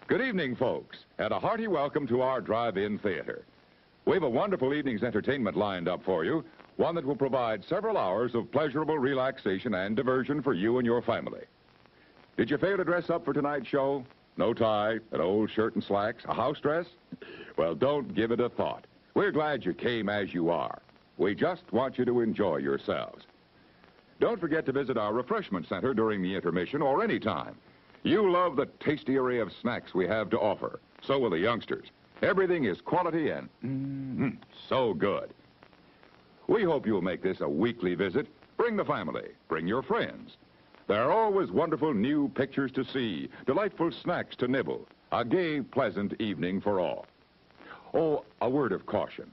Good evening, folks, and a hearty welcome to our drive-in theater. We have a wonderful evening's entertainment lined up for you, one that will provide several hours of pleasurable relaxation and diversion for you and your family. Did you fail to dress up for tonight's show? No tie, an old shirt and slacks, a house dress? Well, don't give it a thought. We're glad you came as you are. We just want you to enjoy yourselves. Don't forget to visit our refreshment center during the intermission or any time. You love the tasty array of snacks we have to offer. So will the youngsters. Everything is quality and so good. We hope you'll make this a weekly visit. Bring the family. Bring your friends. There are always wonderful new pictures to see, delightful snacks to nibble, a gay, pleasant evening for all. Oh, a word of caution.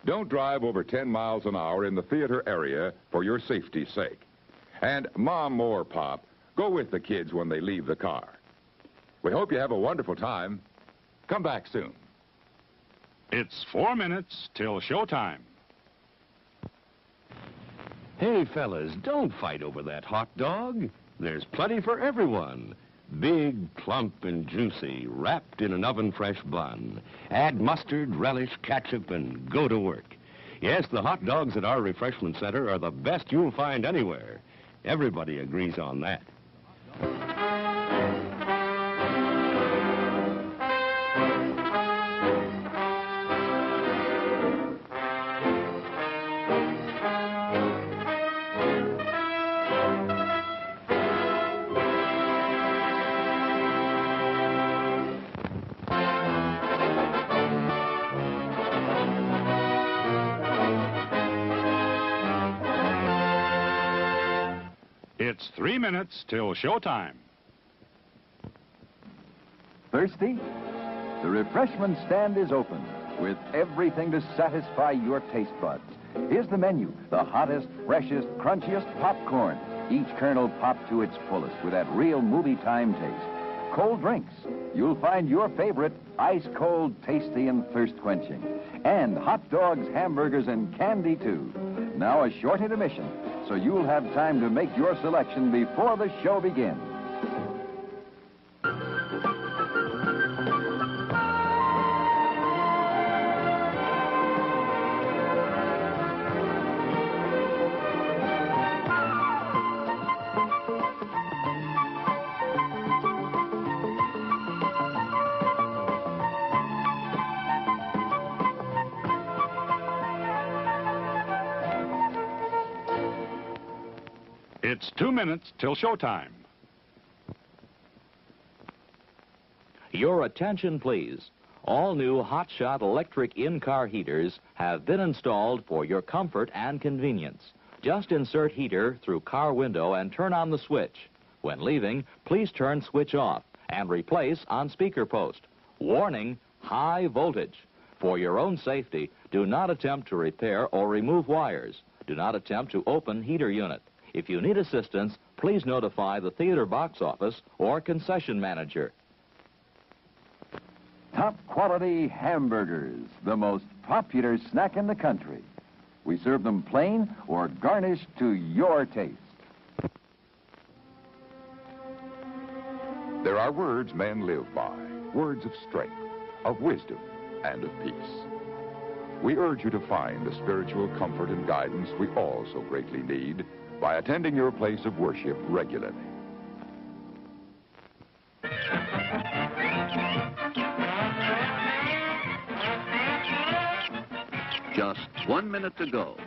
Don't drive over 10 miles an hour in the theater area for your safety's sake. And Mom or Pop, go with the kids when they leave the car. We hope you have a wonderful time. Come back soon. It's 4 minutes till showtime. Hey, fellas, don't fight over that hot dog. There's plenty for everyone. Big, plump, and juicy, wrapped in an oven-fresh bun. Add mustard, relish, ketchup, and go to work. Yes, the hot dogs at our refreshment center are the best you'll find anywhere. Everybody agrees on that. It's 3 minutes till showtime. Thirsty? The refreshment stand is open with everything to satisfy your taste buds. Here's the menu: the hottest, freshest, crunchiest popcorn, each kernel popped to its fullest with that real movie time taste. Cold drinks. You'll find your favorite ice cold, tasty, and thirst quenching. And hot dogs, hamburgers, and candy too. Now a short intermission, so you'll have time to make your selection before the show begins. It's 2 minutes till showtime. Your attention, please. All new hotshot electric in-car heaters have been installed for your comfort and convenience. Just insert heater through car window and turn on the switch. When leaving, please turn switch off and replace on speaker post. Warning, high voltage. For your own safety, do not attempt to repair or remove wires. Do not attempt to open heater unit. If you need assistance, please notify the theater box office or concession manager. Top quality hamburgers, the most popular snack in the country. We serve them plain or garnished to your taste. There are words men live by, words of strength, of wisdom, and of peace. We urge you to find the spiritual comfort and guidance we all so greatly need by attending your place of worship regularly. Just 1 minute to go.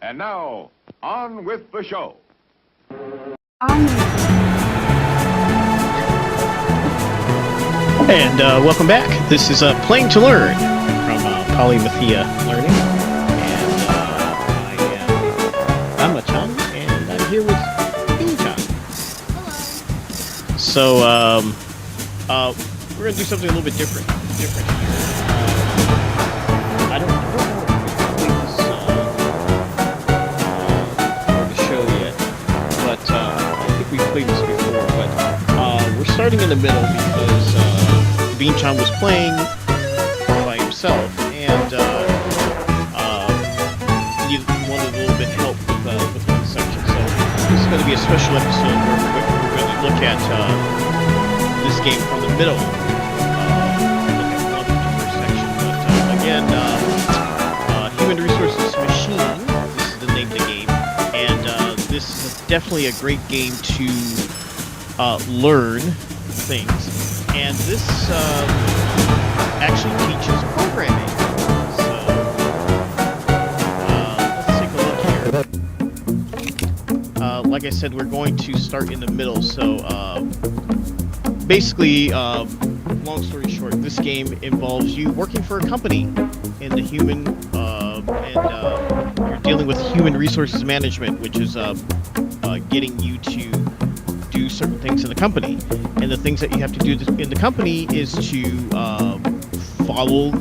And now, on with the show. And welcome back. This is Playing to Learn from Polymatheia Learning. And I'm Machan, and I'm here with Bing-chan. So, we're going to do something a little bit different here. I don't know if we played this for the show yet, but I think we played this before, but we're starting in the middle because Bean-chan was playing by himself, and he wanted a little bit of help with one section. So this is going to be a special episode where we're going to look at this game from the middle. Look at one particular section. But again, Human Resources Machine, this is the name of the game, and this is definitely a great game to learn things. And this actually teaches programming. So let's take a look here. Like I said, we're going to start in the middle. So basically, long story short, this game involves you working for a company in the human, and you're dealing with human resources management, which is getting you to do certain things in the company. And the things that you have to do in the company is to follow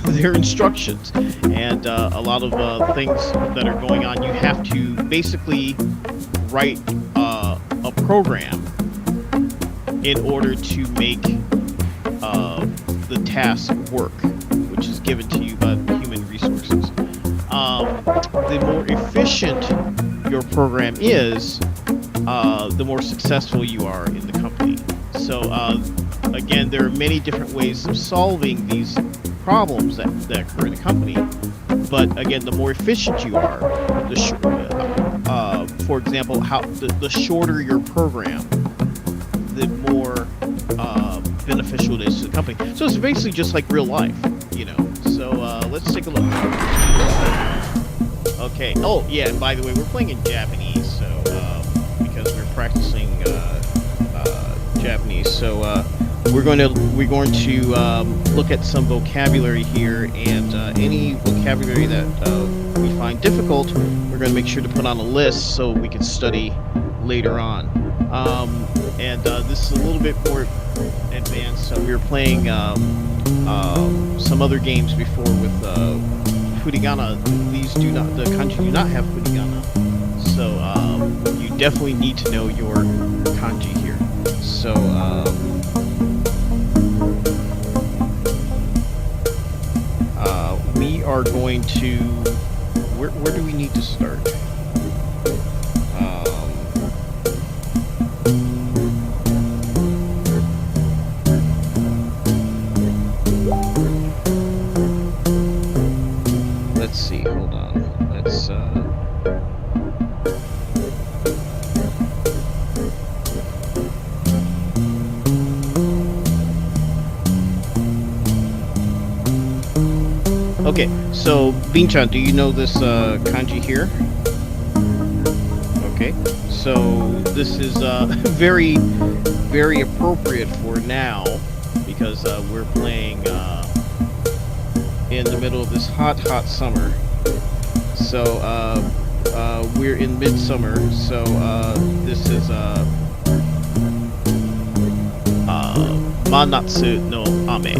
their instructions. And a lot of things that are going on, you have to basically write a program in order to make the task work, which is given to you by human resources. The more efficient your program is, the more successful you are in the company. So again, there are many different ways of solving these problems that occur in the company. But again, the more efficient you are, for example, the shorter your program, the more beneficial it is to the company. So it's basically just like real life, you know. So let's take a look. Okay. Oh yeah, and by the way, we're playing in Japanese, so because we're practicing Japanese. So we're going to look at some vocabulary here, and any vocabulary that we find difficult, we're going to make sure to put on a list so we can study later on. And this is a little bit more advanced. So we were playing some other games before with furigana. The kanji do not have furigana. So you definitely need to know your kanji here. So we are going to. Where do we need to start? Let's see. Hold on. Let's. Okay, so Bean-chan, do you know this kanji here? Okay, so this is very, very appropriate for now because we're playing in the middle of this hot summer. So we're in midsummer. So this is Manatsu no Ame.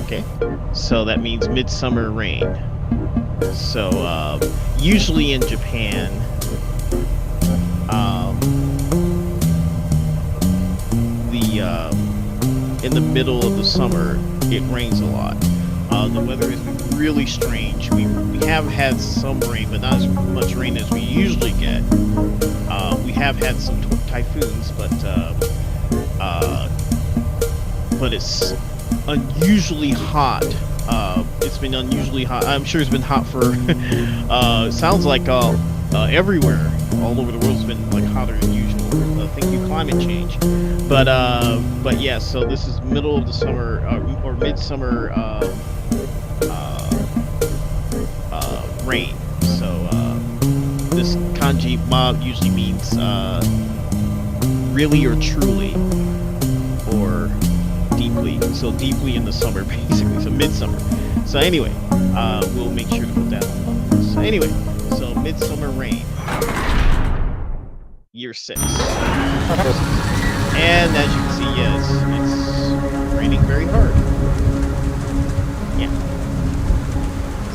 Okay, so that means midsummer rain. So usually in Japan, in the middle of the summer, it rains a lot. The weather has been really strange. We have had some rain, but not as much rain as we usually get. We have had some typhoons, but it's unusually hot. It's been unusually hot. I'm sure it's been hot for sounds like everywhere all over the world. It's been like hotter than usual. Thank you, climate change. But yeah, so this is middle of the summer or midsummer rain. So this kanji ma usually means really or truly, or deeply. So deeply in the summer, basically. So midsummer. So anyway, we'll make sure to put that on. So anyway, so midsummer rain, year 6. And as you can see, yes, it's raining very hard. Yeah.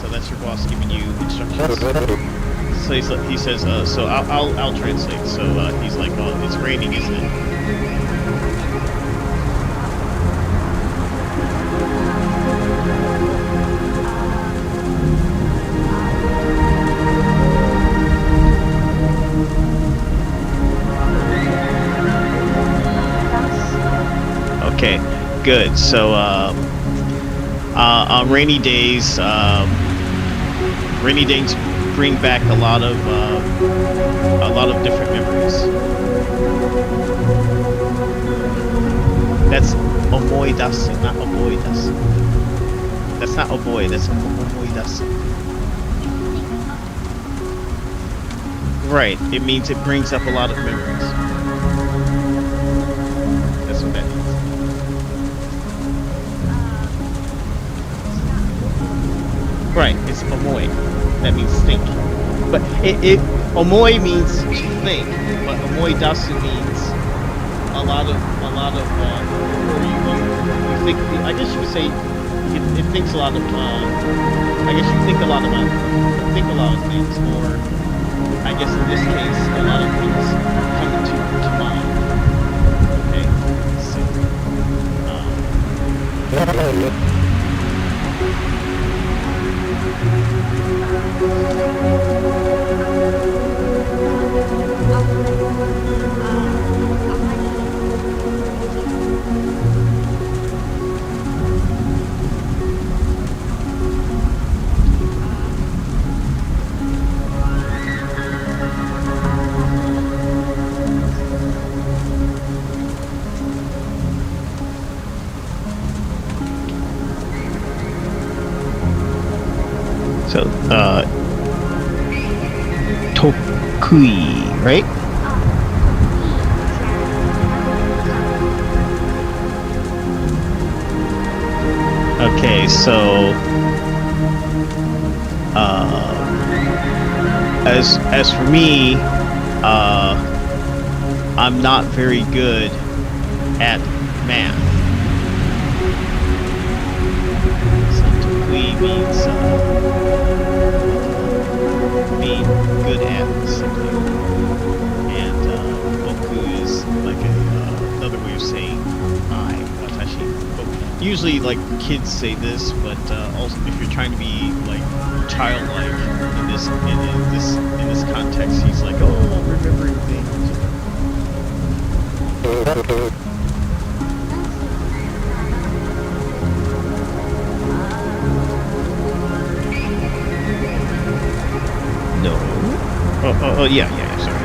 So that's your boss giving you instructions. So he says, so I'll translate. So he's like, oh, it's raining, isn't it? Okay, good. So on rainy days bring back a lot of different memories. That's omoidasu, not omoidasu. That's not oboe, that's omoidasu. Right, it means it brings up a lot of memories. That's what that means. Right, it's omoi. That means think. But omoi means to think, but omoidasu means a lot of or you think. I guess you could say it thinks a lot of. I guess you think a lot of things, or I guess in this case, a lot of things come to mind. Okay, so. So, Tokui, right? Okay, so, as for me, I'm not very good at math. So Tokui means, being good at something, and boku is like another way of saying I, watashi. But usually, like, kids say this, but also if you're trying to be like childlike in this context, he's like, oh, remembering things. No. Oh, yeah, sorry.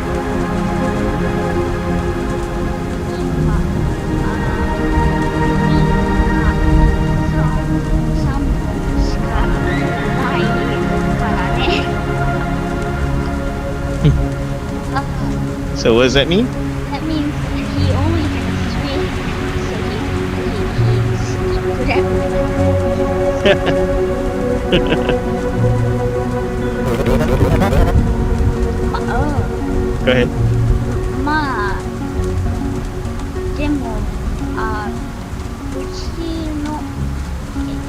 So what does that mean? That means he only has 3, so he's Go ahead. まあでもうちの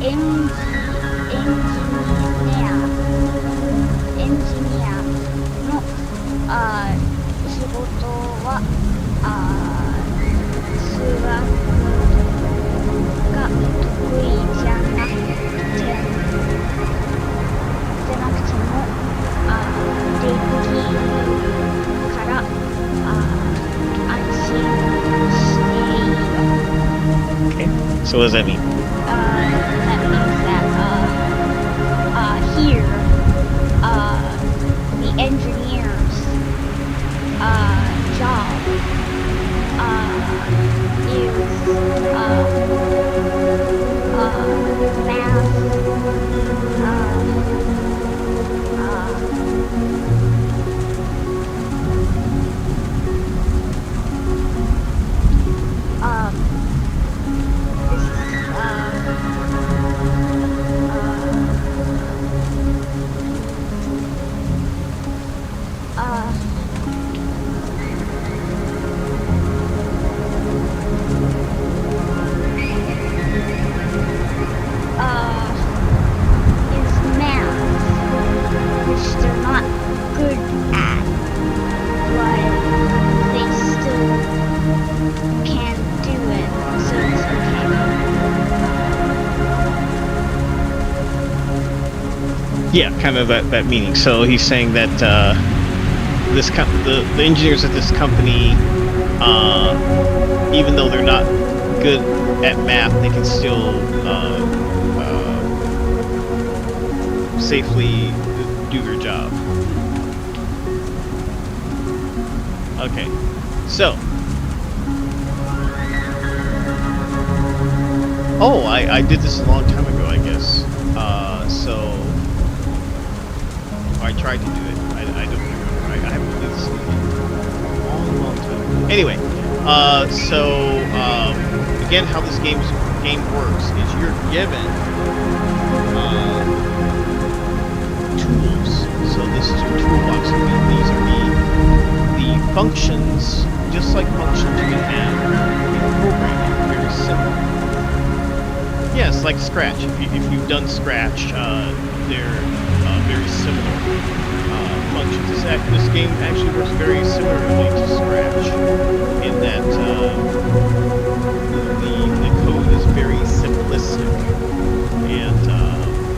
エンジニアの仕事は数学が得意じゃなくてもできるから安心していいよ。 Okay. So what does that mean? That means that here the engineer's job is math, Yeah, kind of that meaning. So he's saying that the engineers at this company, even though they're not good at math, they can still safely do their job. Okay, so. Oh, I did this a long time ago, I guess. So I tried to do it. I don't remember. I haven't played this in a long time. Anyway, again, how this game works is you're given tools. So this is your toolbox. These are the functions, just like functions you can have in programming. Very simple. Yes, like Scratch. If you've done Scratch, they're very similar functions. This game actually works very similarly to Scratch in that the code is very simplistic, and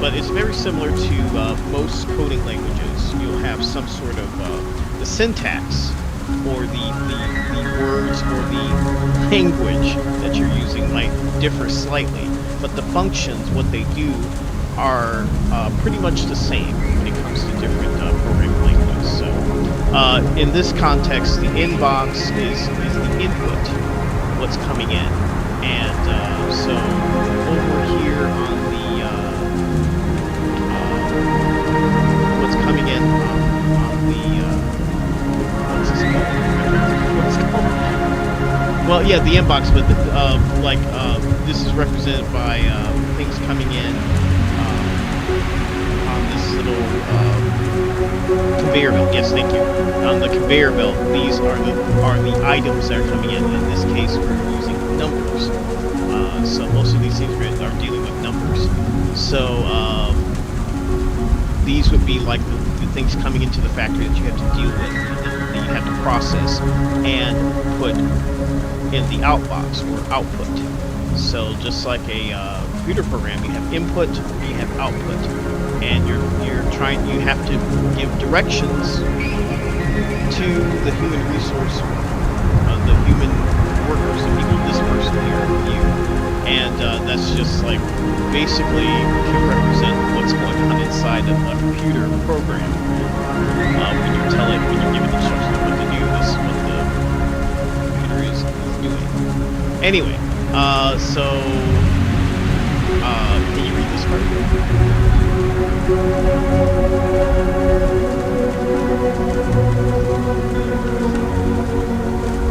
but it's very similar to most coding languages. You'll have some sort of the syntax or the words or the language that you're using might differ slightly. But the functions, what they do, are pretty much the same when it comes to different programming languages. So, in this context, the inbox is the input, what's coming in, and so over here on the what's coming in on the what's this called? What's it called? Well, yeah, the inbox, but this is represented by things coming in on this little conveyor belt. Yes, thank you. On the conveyor belt, these are the items that are coming in. In this case, we're using numbers. So most of these things are dealing with numbers. So these would be like the things coming into the factory that you have to deal with, that you have to process and put in the outbox or output. So just like a computer program, you have input, you have output, and you have to give directions to the human resource, the human workers, the people, this person here, you, and that's just like basically can represent what's going on inside of a computer program. When you give it instructions on what to do, this is what the computer is doing. Anyway. Can you read this part?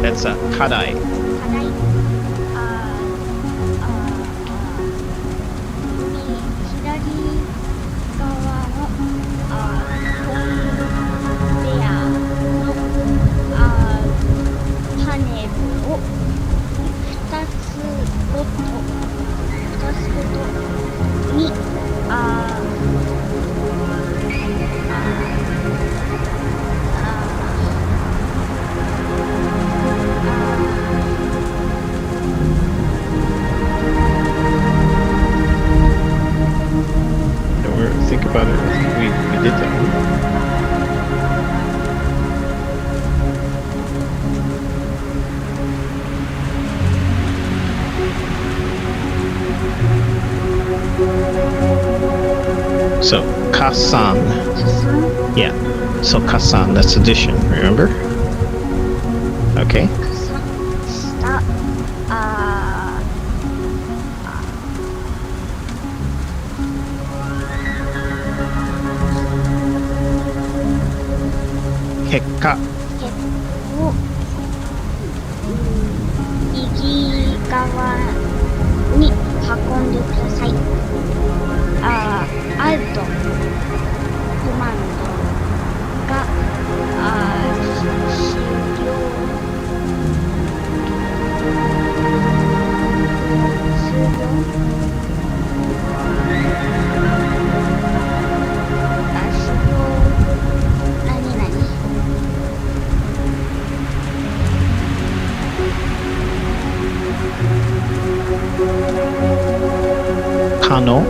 That's a kadai. Think about it. I think we did that. So, Kasan. Yeah. So, Kasan, that's addition, remember? Okay. Hekka. 右側に運んでください。アウトコマンドが終了。可能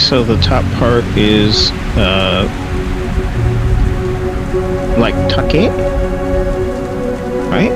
So the top part is like take, right?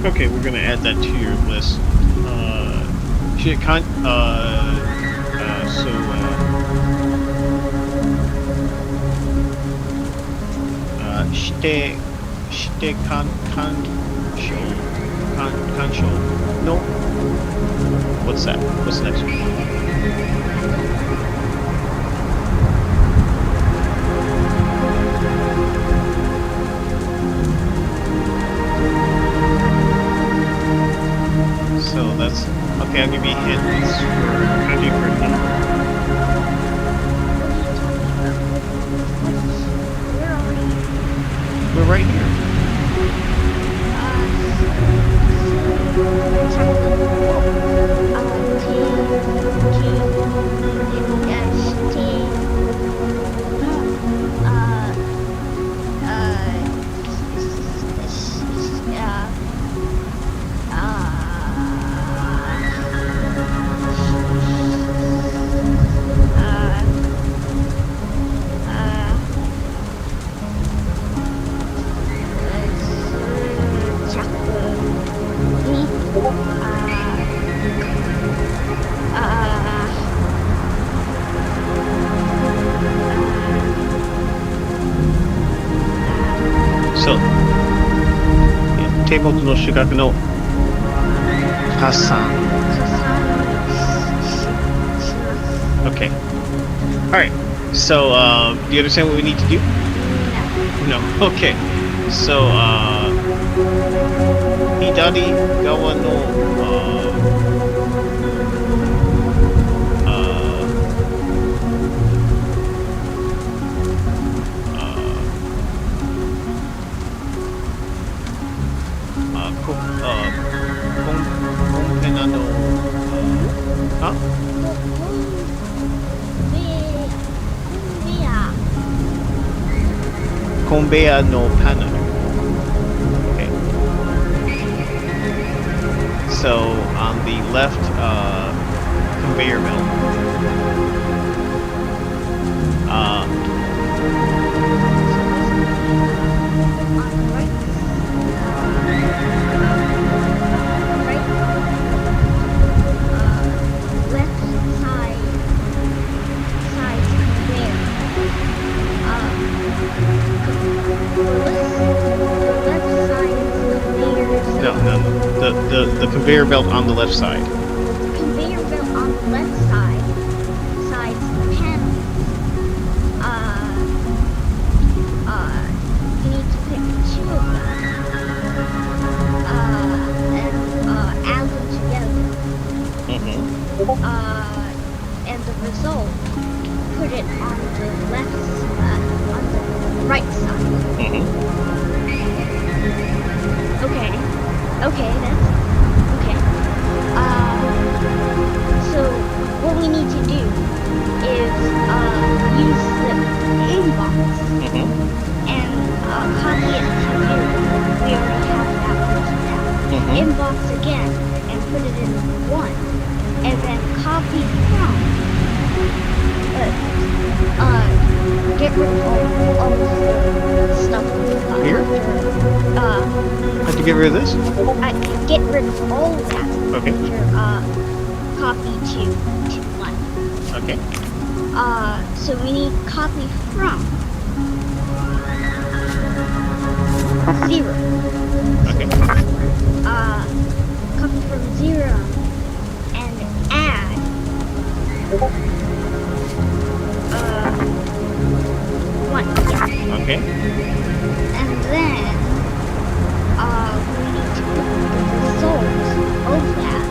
Okay, we're gonna add that to your list. Shite kansho. No. What's that? What's the next one? So that's okay. I'll give you hints for kanji for number. We're right here. So, 手元の主角の加算。Okay. Alright. So, do you understand what we need to do? No. Okay. So, 左側のコンペナのコンベヤのパネル。Okay. So on the left conveyor belt. No. The conveyor belt on the left side. Conveyor left side's panel. You need to pick two of them. And add them together. And the result, put it on the left on the right side. Okay, that's okay. So what we need to do is use the inbox and copy it to you. We already have that written down. Inbox again and put it in one, and then copy from. Get rid of all the stuff. Here? Have to get rid of this? Get rid of all of that. Okay. Copy to one. Okay. So we need copy from 0. Okay. Copy from 0 and add 1. Yeah. Okay. And then we need to put the result of that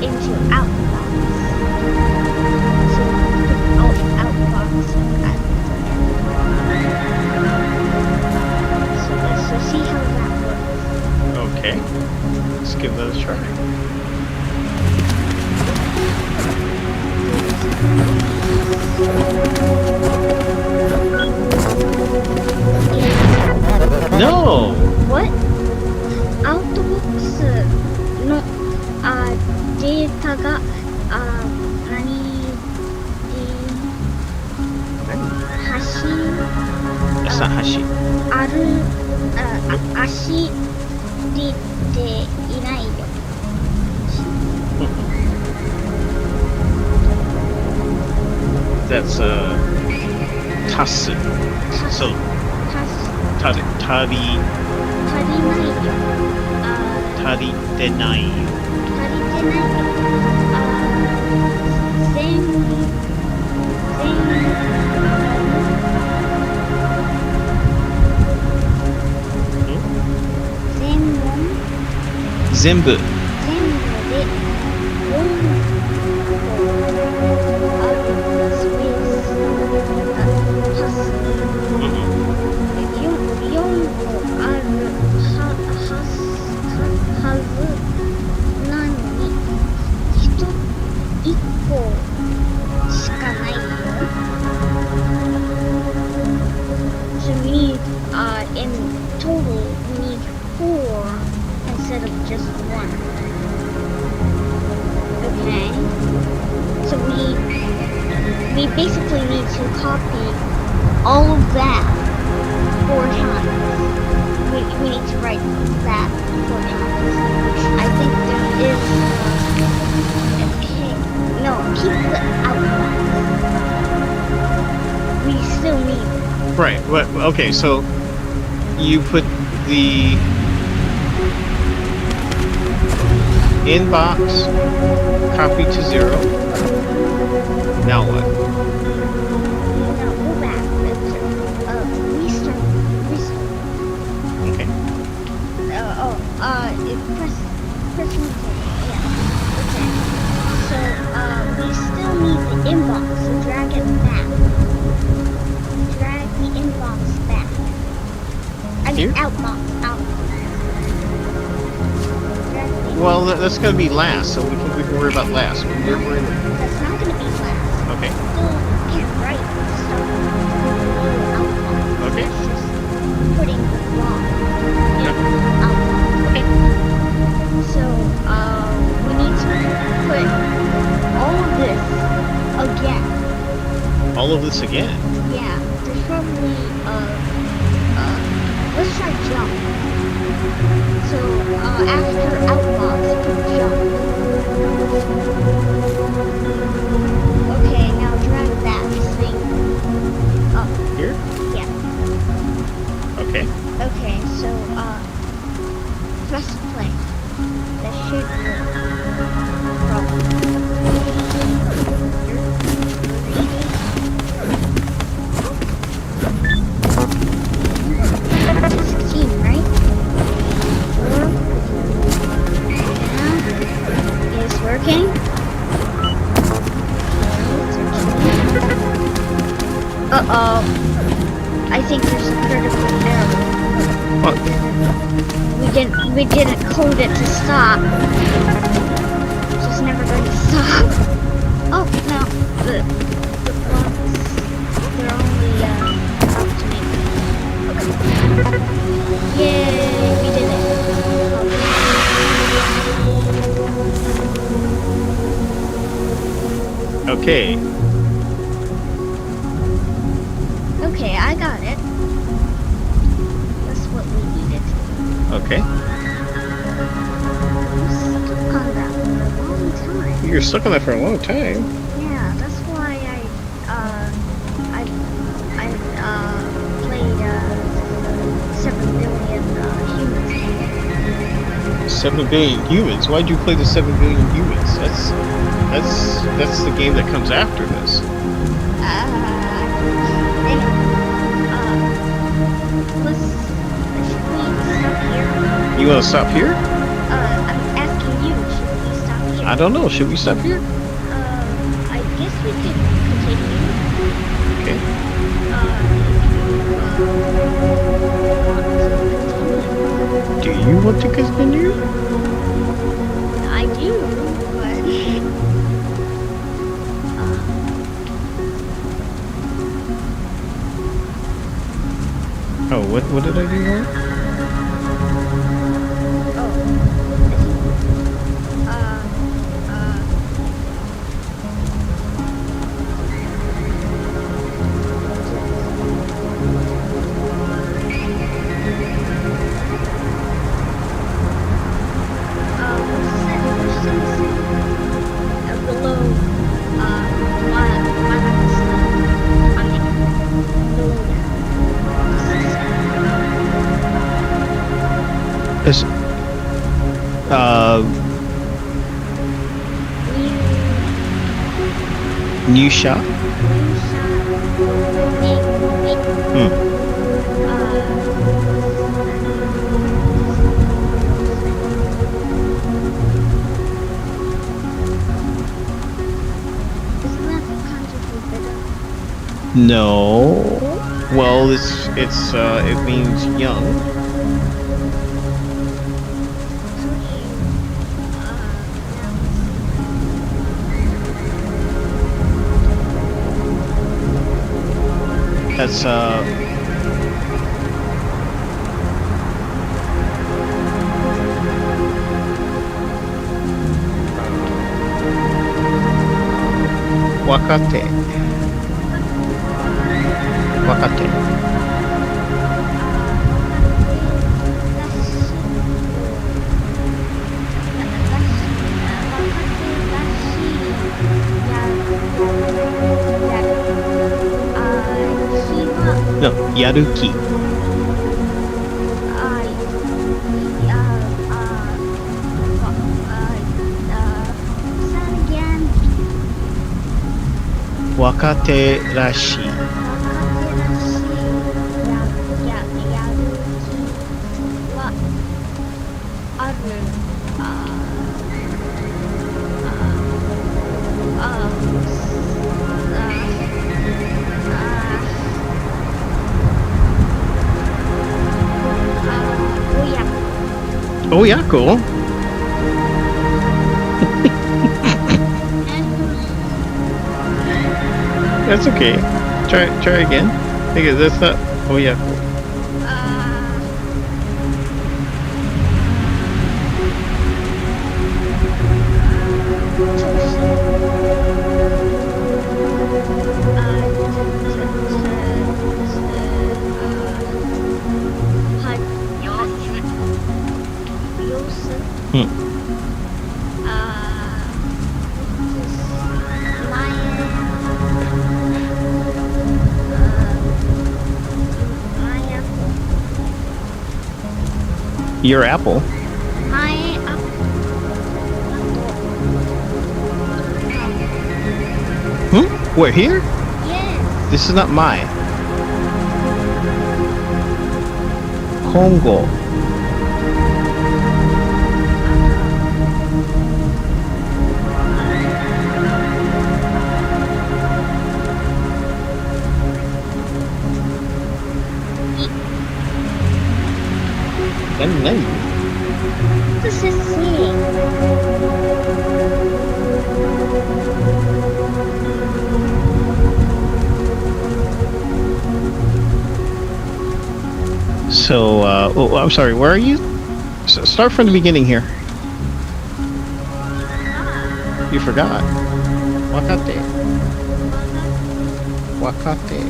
into outbox. So put outbox at the end. So see how that works. Okay. Let's give that a try. No! What? アウトボックスのデータがThat's not Hashi. 足出ていないよ。That's Tasu. So, Tari 足りないよ。足りてないよ。足りてないよ。全部で4個あるスペースパス4個あるはずなのに1個しかないよ。So we need in total we need 4 instead of just 1. Okay. So we basically need to copy all of that 4 times. We need to write that 4 times. I think there is no, keep the outbox. We still need it. Right. What? Okay. So you put the inbox copy to 0. Now what? Now go back. Restart. Okay. Press yeah. Okay. So we still need the inbox, so drag it back. Drag the inbox back. I mean Here? outbox. Well, that's gonna be last, so we can worry about last. That's not gonna be last. Okay. Still can't write stuff below outbox. Okay. That's just putting the wrong in outbox. Okay. So we need to put all of this again. All of this again. Yeah, there's probably let's try jump. So after outbox, put jump. Okay, now drag that thing up. Here? Yeah. Okay. Okay, so press play. That should work. Probably. I think there's a critical error. What? We didn't code it to stop. It's just never going to stop. Oh no, the blocks, they're only optimate. Okay. Yay, we did it. Okay. Okay, I got it. That's what we needed. Okay. I'm stuck on that for a long time. You're stuck on that for a long time. Yeah, that's why I played 7 billion humans. 7 billion humans. Why'd you play the 7 billion humans? That's the game that comes after this. Should we stop here? You want to stop here? I'm asking you, should we stop here? I don't know. Should we stop here? I guess we could continue. Okay. Do you want to continue? I do, but... Oh, what did I do wrong? It's, new shop? No. Well, it means young. That's wakate. Wakate. No, yaruki. Wakate rashi. Oh yeah, cool. That's okay. Try again. Because that's not. Oh yeah, cool. Your apple. My apple. We're here? Yes. This is not my. Hongo. menu. What does it say? So, oh, I'm sorry, where are you? Start from the beginning here. You forgot. Wakate. Wakate.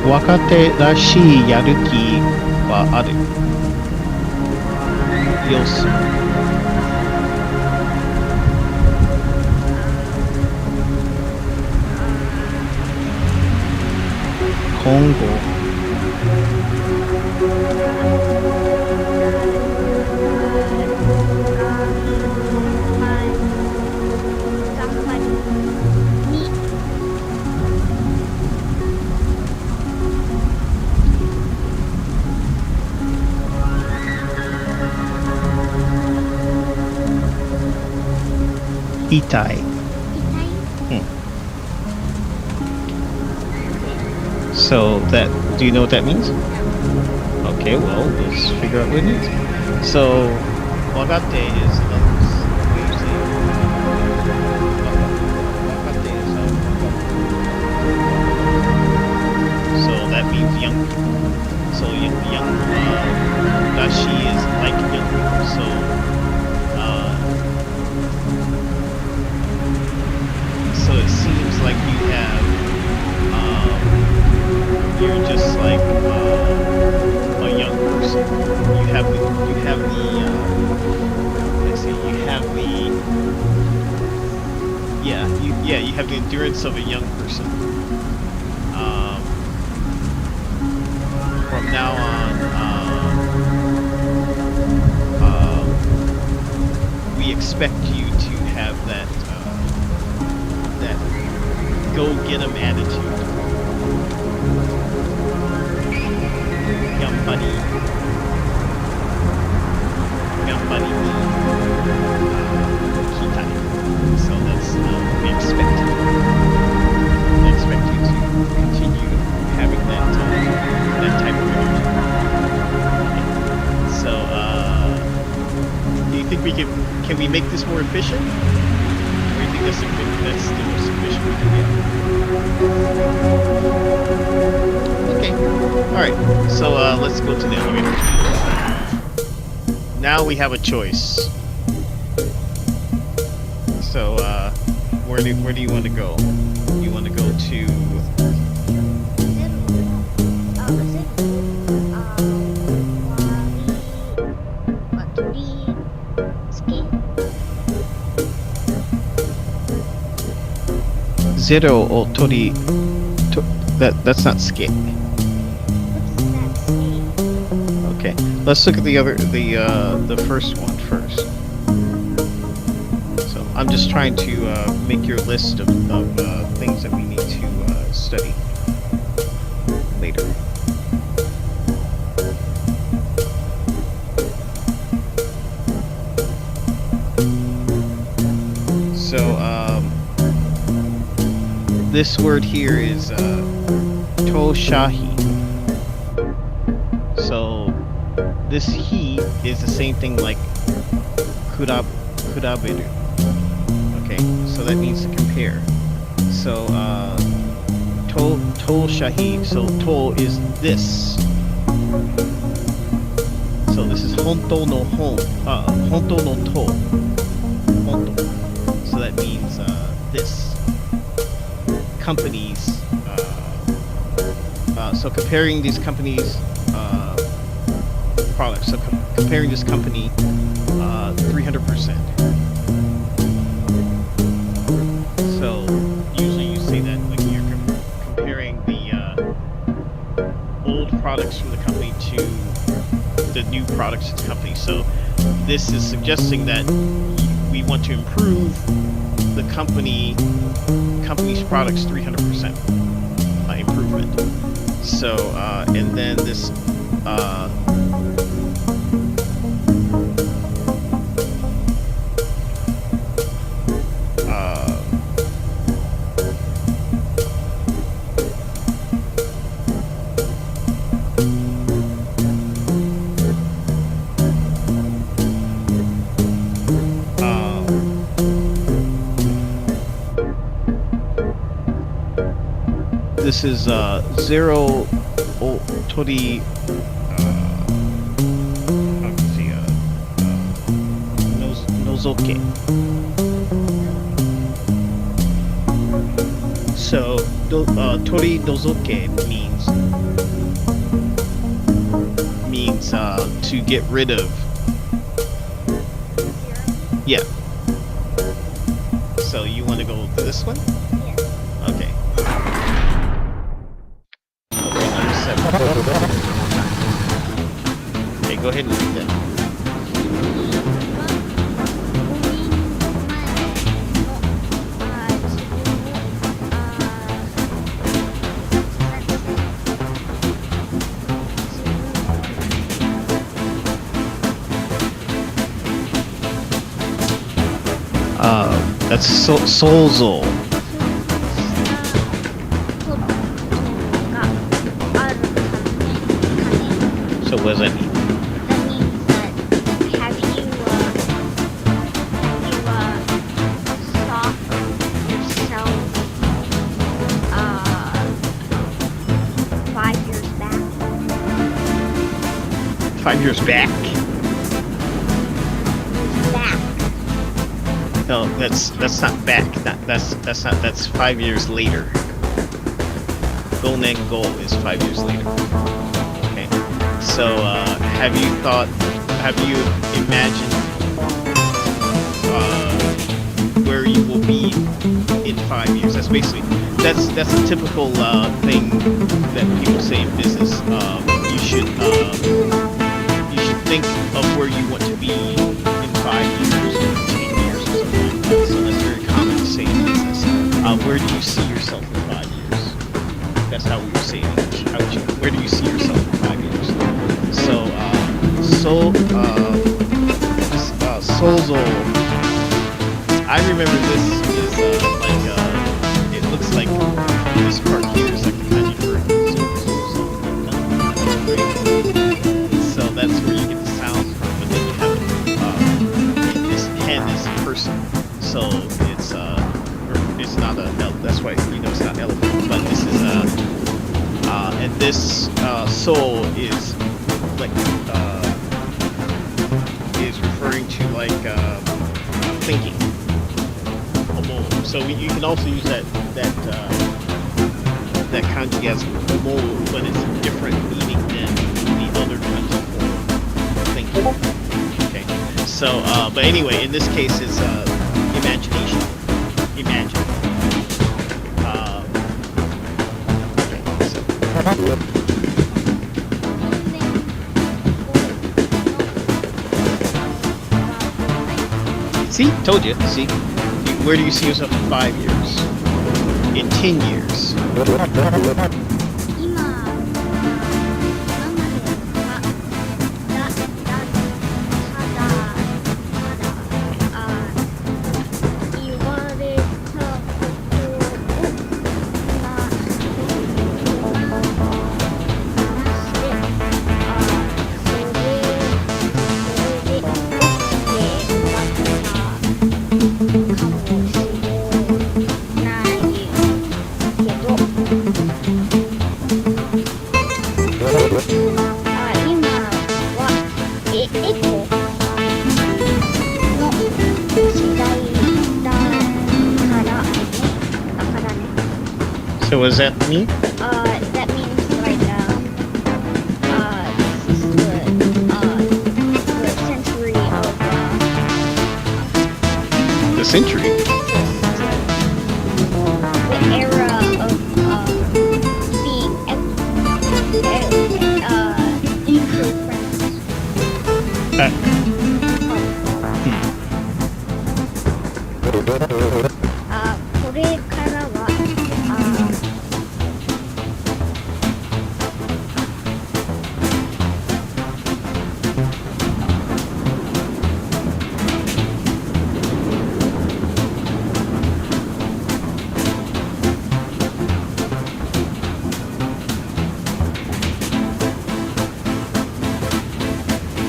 Wakate rashi yaruki wa aru. Yosu. Kongo. Itai. So that, do you know what that means? Okay, well, let's figure out what it means. So, wagate is so that means young people. So young dashi is like young people. So so it seems like you have you're just like a young person. You have the let's see, you have the you have the endurance of a young person. From now on, we expect you to have that that go-get-em attitude. Young buddy. Kitai. So that's we expect. We expect you to continue having that type of energy. So do you think can we make this more efficient? Or do you think that's the most efficient we can get? Okay. Alright, so let's go to the elevator. Now we have a choice. So where do you want to go? You want to go to Zero or Tori. That's not skate. Okay, let's look at the first one first. So I'm just trying to make your list of things that we need to study later. So this word here is toshahi. So this he is the same thing like kuraberu. Okay, so that means to compare. So toshahi. So to is this. So this is honto no hon. Honto no to. Honto. So that means this. Companies. So comparing these companies' products. So comparing this company 300%. So usually you say that like you're comparing the old products from the company to the new products of the company. So this is suggesting that we want to improve the company's products 300% improvement. So and then this This is Zero Tori. Let's see, Nozoke. So, Tori Nozoke means to get rid of. Yeah. So you want to go to this one? Yes. Okay. Okay, go ahead and read that. That's Soulzol. So what does that mean? That means that have you yourself 5 years back? 5 years back? Back. No, that's not back. That's 5 years later. Gonen Go is 5 years later. Okay. So have you imagined where you will be in 5 years? That's basically that's a typical thing that people say in business. You should think of where you want to be in 5 years or 10 years or something like that. So that's very common to say in business. Where do you see yourself in 5 years? That's how we would say it in English. Where do you see yourself in 5 years? So, Sozo. I remember this is it looks like this part here is like the kanji for so that's where you get the sound from, but then you have this hen is a person, so it's not a that's why it's not elephant, but this is and this soul is like is referring to like thinking. So you can also use that kanji as mo, but it's a different meaning than the other kanji for thinking. Okay. So but anyway, in this case it's imagination. Imagine. Okay. So. See? Told you. See? Where do you see yourself in 5 years? In 10 years? So what does that mean? That means like this is the century of The century? the era of being eco-friendly. これからは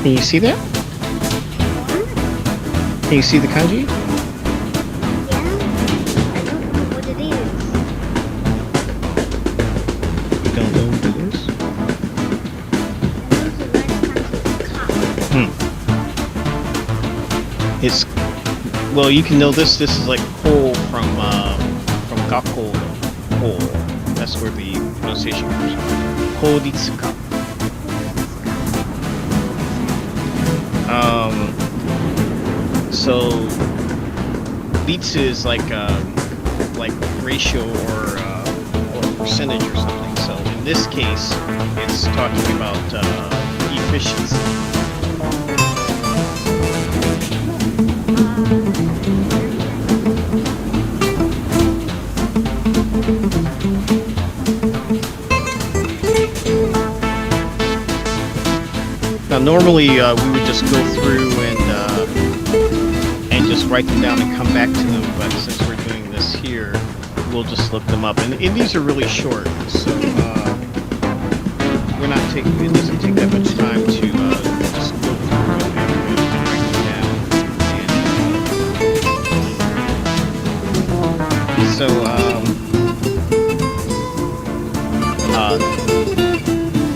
Can you see that? Can you see the kanji? Yeah. I don't know what it is. You don't know what it is? I know the red kanji is cop. It's, well, you can know this. This is like hole from gakko hole. That's where the pronunciation comes from. Horitsuka. So beats is like ratio or percentage or something. So in this case, it's talking about efficiency. Now normally we would just go through and just write them down and come back to them, but since we're doing this here, we'll just look them up. And these are really short, so we're not taking, it doesn't take that much time to just go through and write them down. And, so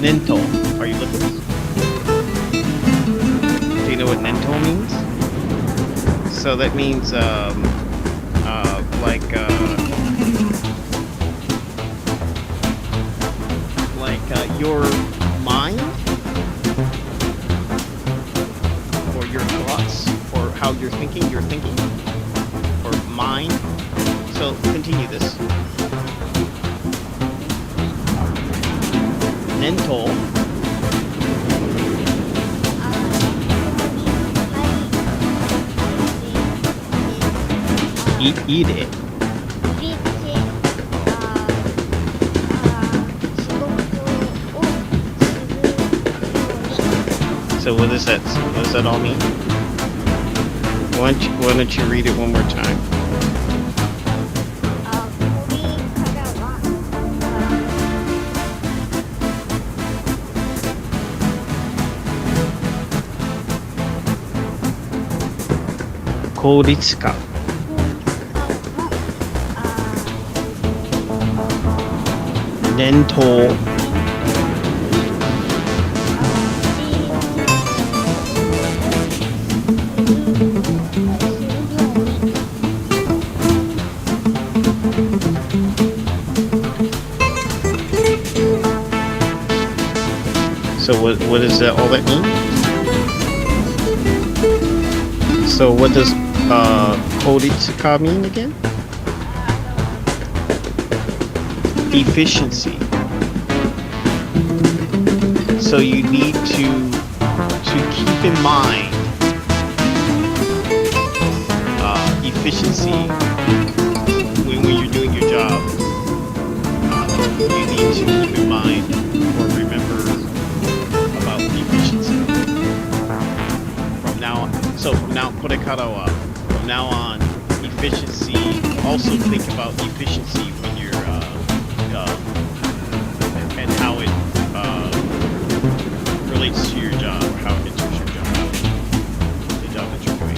Nento, are you looking? Do you know what Nento means? So that means your mind or your thoughts or how you're thinking or mind. So continue this. Mental. Eat it. So what does that all mean? Why don't you read it one more time? Kouritsuka. Nento. So what is that? All that mean? So what does Kouritsuka mean again? Efficiency. So you need to keep in mind efficiency when you're doing your job. You need to keep in mind or remember about efficiency. From now on, korekara from now on, efficiency. Also think about efficiency when you're and how it relates to your job, or how it enters your job, the job that you're doing.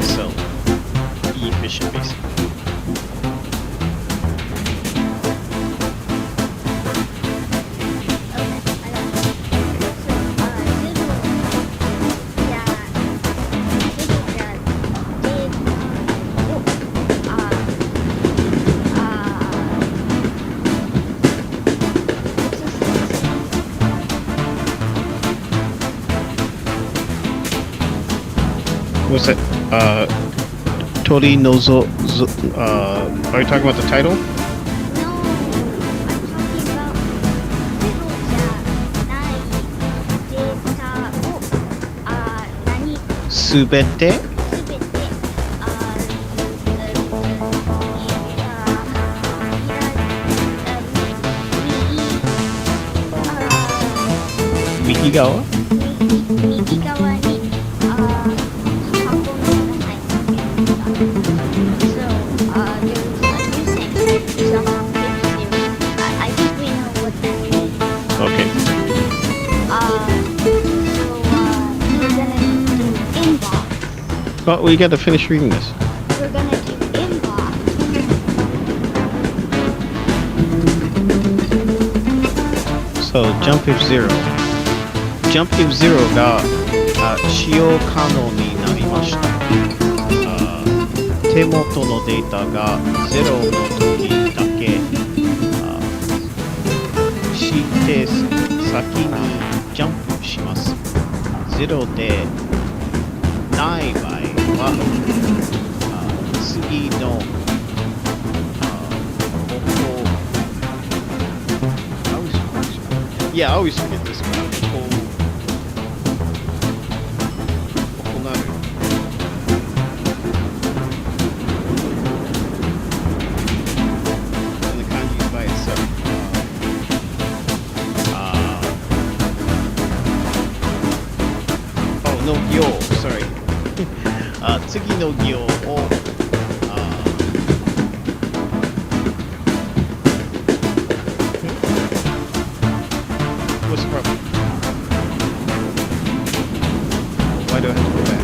So, be efficient, basically. What's that? Tori Nozo. Are you talking about the title? No, I'm talking about Subete. Mihigawa. I think we know what that means. Okay. Well, we got to finish reading this. We're gonna do inbox. So, jump if zero. Jump if zero が使用可能になりました。手元のデータがゼロの時だけして先にジャンプします。ゼロでない場合は次の方法。Yeah, I always forget this one. 行う。And the kanji is by itself. Oh, no 行 sorry. 次の行をWhat's the problem? Why do I have to go back?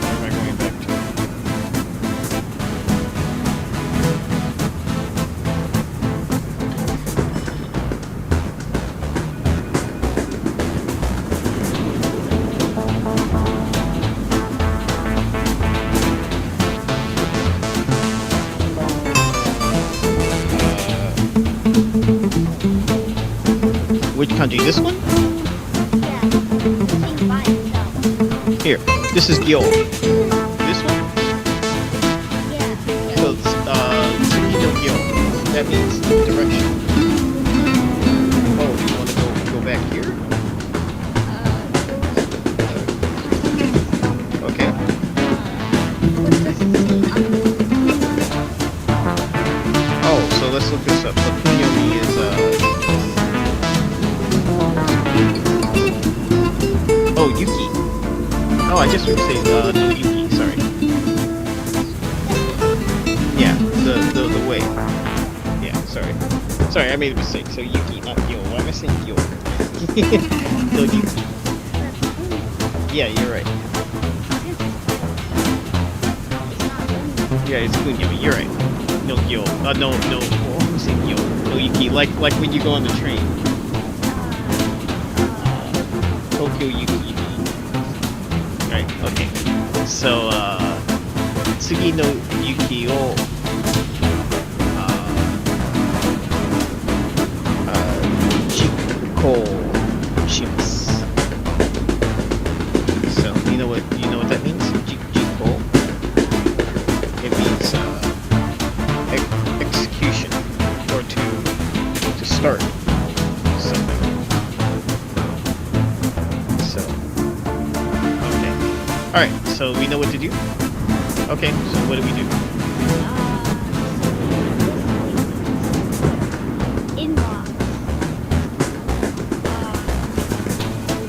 Where am I going back to? Which kanji? This one? Yeah. Sing by itself. Here. This is gyo. This one? Yeah. So it's tsuki no gyo. That means direction. Oh, you want to go back here? Okay. What's this? Oh, so let's look this up. So kunyomi is oh, Yuki. Oh, I guess we would say no Yuki. Sorry. Yeah, the way. Yeah, sorry. Sorry, I made a mistake. So Yuki, not Gyo. Why am I saying Gyo? No Yuki. Yeah, you're right. Yeah, it's kunyomi. You're right. No Gyo. No. Oh, I'm saying Gyo. No Yuki. Like when you go on the train. Tokyo Yuki. Right, okay. So, 次の雪を実行します。So, you know what that means? 実行. It means execution or to start something. So, okay. Alright, so we know what to do? Okay, so what do we do? Inbox.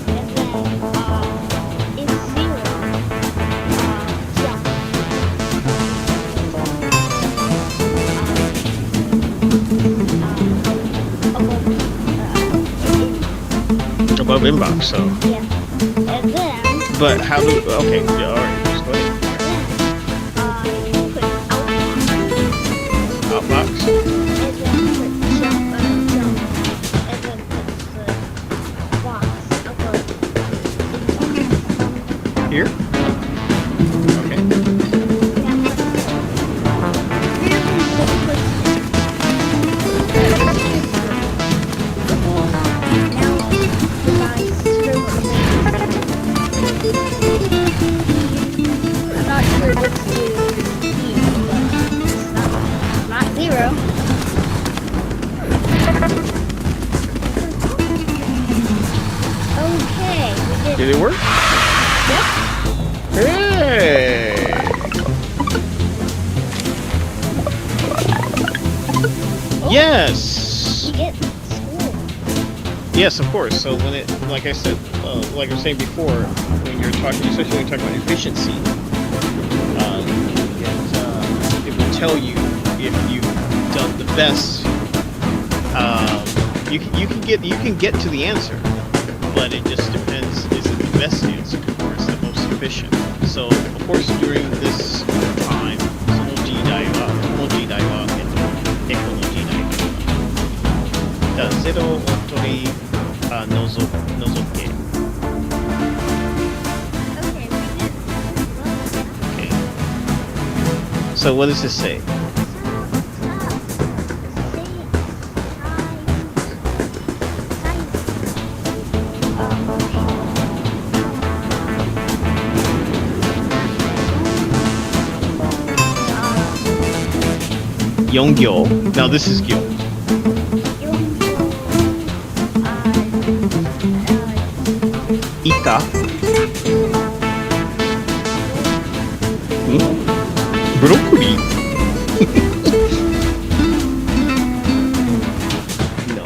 And then it's zero. Jump. Above inbox, so. Yeah. And then But how do? Okay, yeah, alright, just go ahead. put outbox. Outbox. And then put jump. And then put the box above inbox. Here? Okay. I'm not sure what's the key, but it's not zero. Okay, we did Did it work? Yep. Hey! Yes! You get school. Yes, of course. So when it, like I said, like I was saying before, when you're talking, especially when you're talking about efficiency, it will tell you if you've done the best. You can get to the answer. but it just depends, is it the best answer or is it the most efficient? So, of course, during this time, その時代は、この時代は、エコの時代だ。だゼロを取り、除け。Okay. So what does this say? Yongyo. Now this is gyo. Ika. Broccoli. No.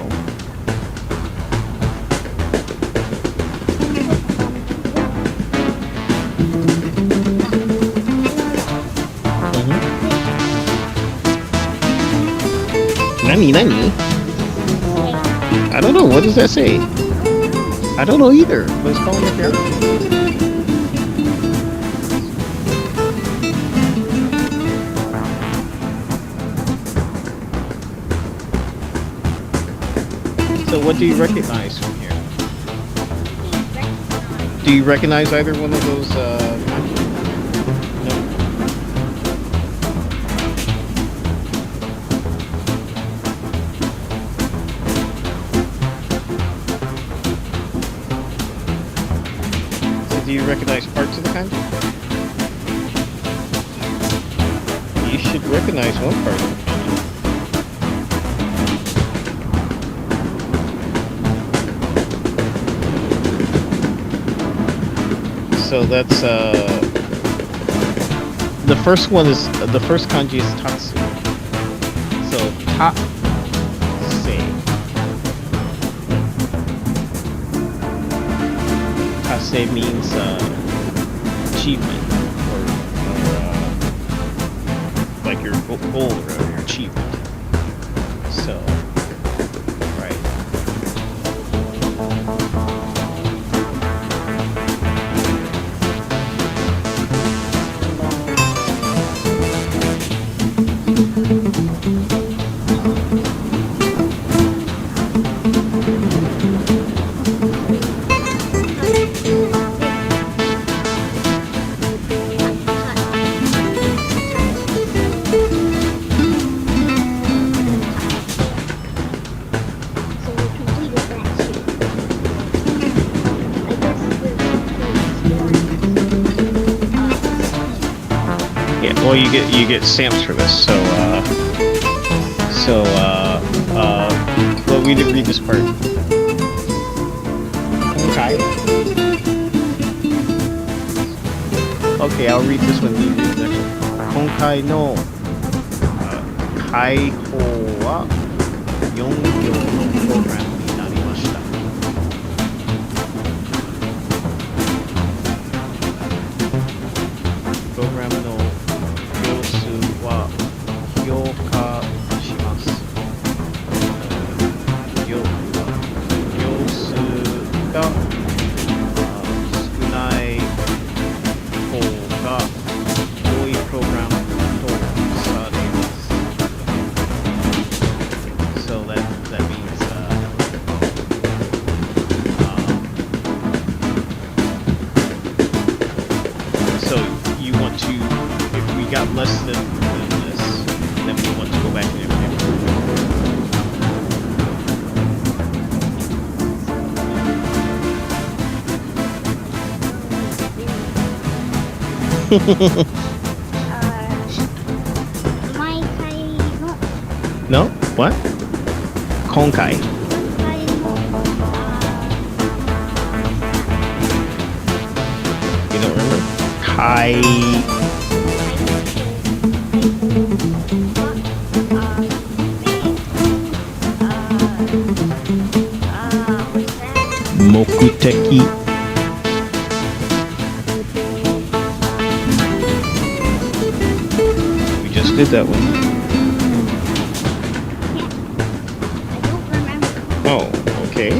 Nani? I don't know. What does that say? I don't know either. But it's calling it there. So what do you recognize from here? Do you recognize either one of those? No. Do you recognize parts of the kanji? You should recognize one part of the kanji. So that's the first one is the first kanji is tatsu. So ta se. Tase means achievement or like your goal or your achievement. So, right. Well, you get stamps for this, well, we didn't read this part. Okay. Okay, I'll read this one. You read the next one. 今回の開放は4行のプログラムになりました。プログラムの行数は評価します。行数が少ない方が多いプログラムとされます。So that means so you want to, if we got less than this, then we want to go back and improve. No? What? 今回 You don't remember? 開 目的 We just did that one. Oh, okay.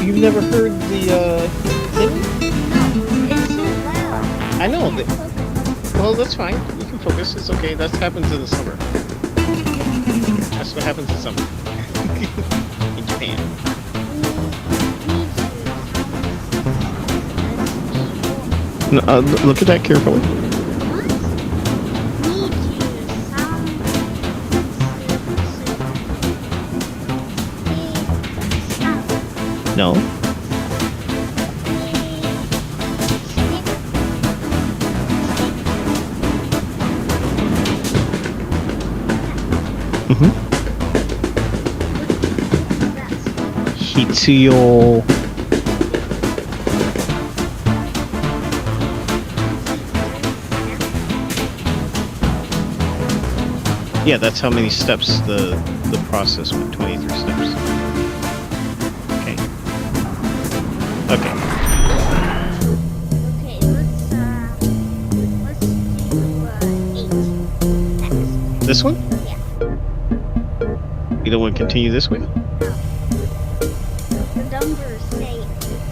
You've never heard the thing? It's so loud. I know. Well, that's fine. You can focus. It's okay. That happens in the summer. That's what happens in summer. In Japan. No, look at that carefully. No. Hitsuyo. Yeah, that's how many steps the process with 23 steps. Okay. Okay. Okay, let's do 8 next. This one? Yeah. You don't want to continue this way? The numbers say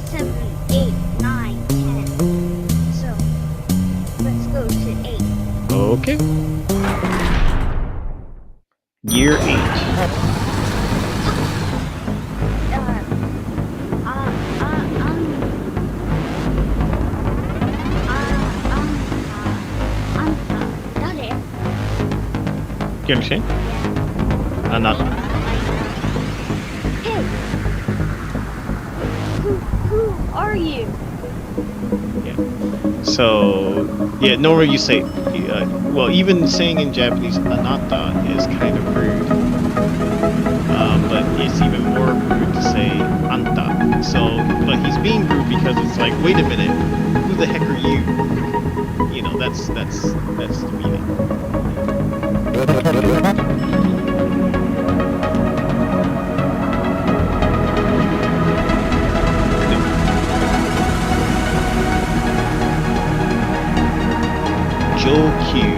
7, 8, 9, 10. So let's go to 8. Okay. Year 8. Got it. You understand? Not. Hey, who are you? Yeah. So, yeah, normally you say, well, even saying in Japanese, anatta is kind of rude. But it's even more rude to say anta. So, but he's being rude because it's like, wait a minute, who the heck are you? You know, that's the meaning. Jokyu.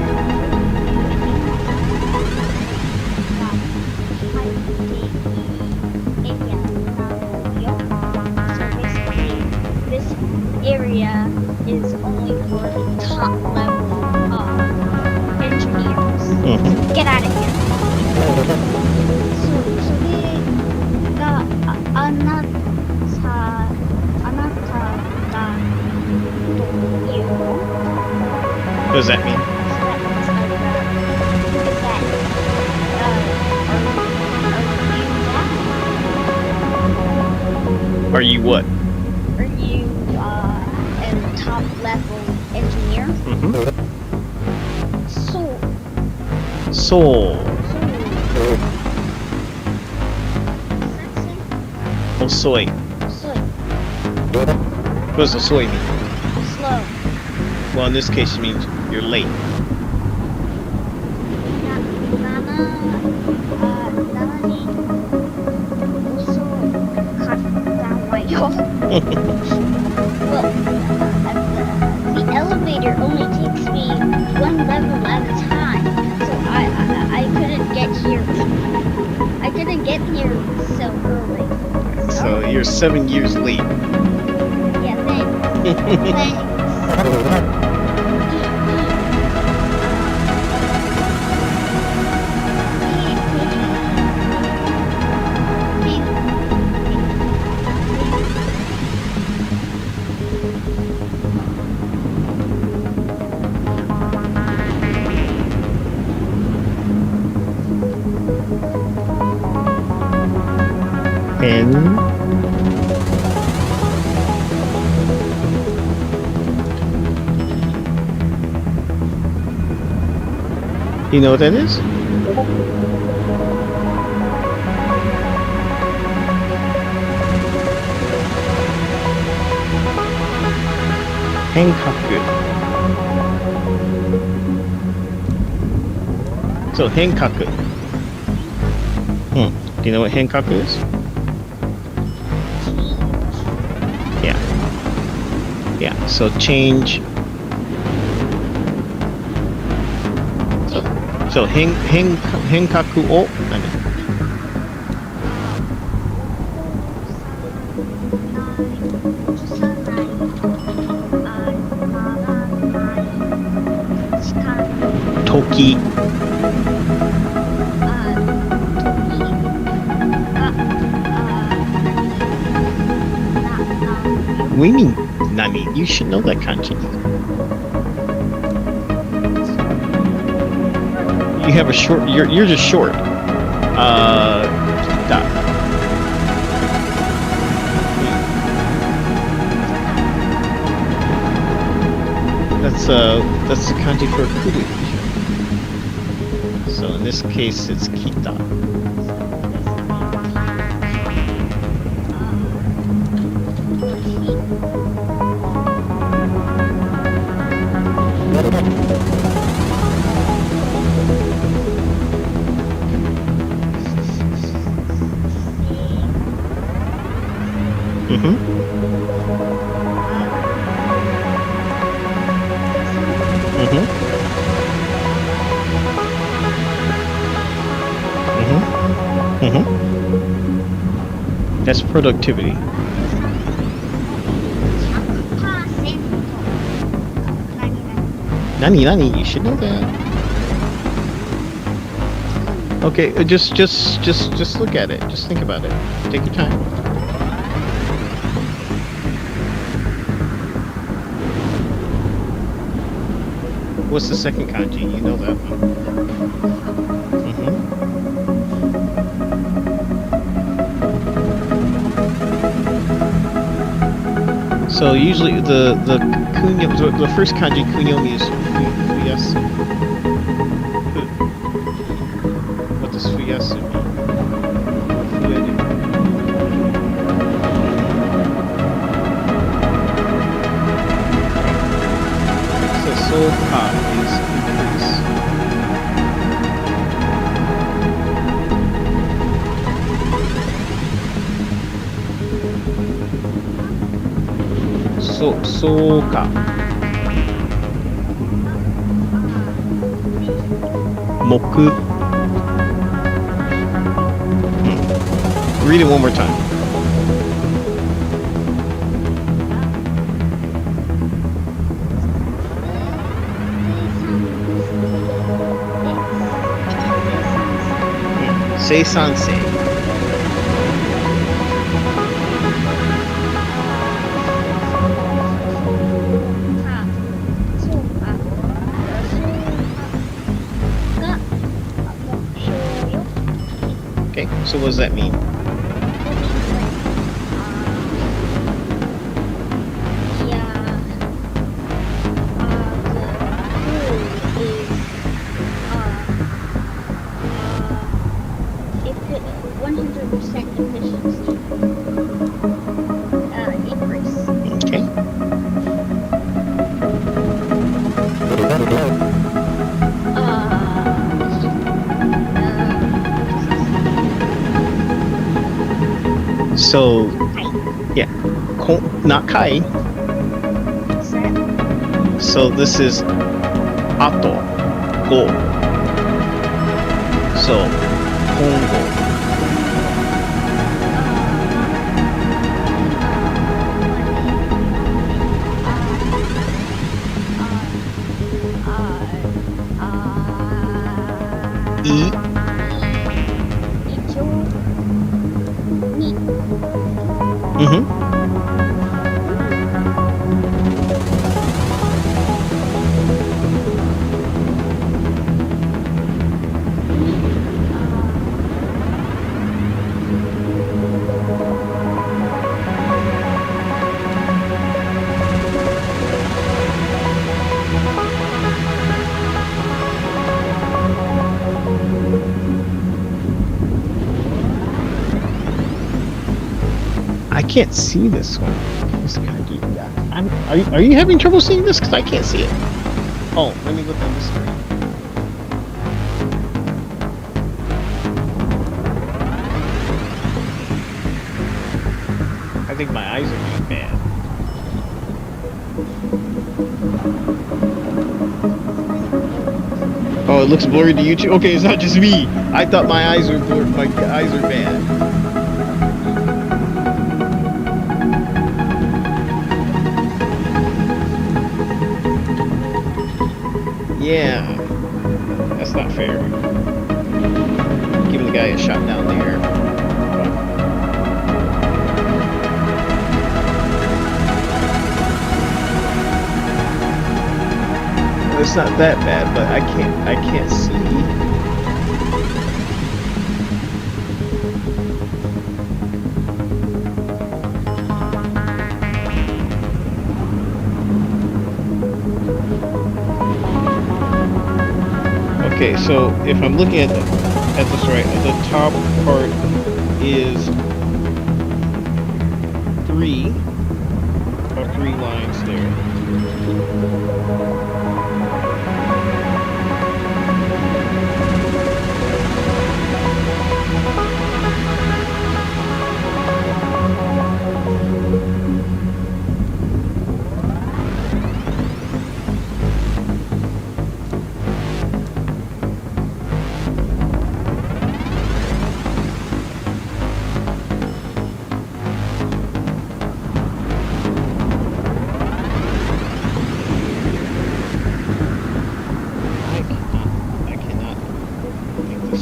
So basically, this area is only for the top level engineers. Get out of here. So they got anata What does that mean? Are you what? Are you a top level engineer? Soul. Osoi. What does osoi mean? Slow. Well, in this case, it means you're late. Well, the elevator only takes me one level at a time, so I couldn't get here. I couldn't get here so early. So you're 7 years late. Yeah, thanks. Thanks. And you know what that is? Henkaku. So henkaku. Do you know what henkaku is? Yeah, so change. So henkaku o nani? Toki. What do you mean, nani? You should know that kanji. You have a short. You're just short. Da. That's the kanji for kuru. So in this case, it's kita. That's productivity. Nani? You should know that. Okay, just look at it. Just think about it. Take your time. What's the second kanji? You know that one. So usually the kunyo, the first kanji kunyomi is fuyasu. What does fuyasu mean? Fueru. So soka is increase. Soka. Moku. Read it one more time. Seisansei. Okay, so what does that mean? So, yeah, not kai. So this is ato, go. So, hongo. I can't see this one. Are you having trouble seeing this? Because I can't see it. Oh, let me look on this screen. I think my eyes are getting bad. Oh, it looks blurry to you too? Okay, it's not just me. I thought my eyes were blurred. My eyes are bad. Yeah. That's not fair. Giving the guy a shot down there. Well, it's not that bad, but I can't see. Okay, so if I'm looking at this right, the top part is three lines there.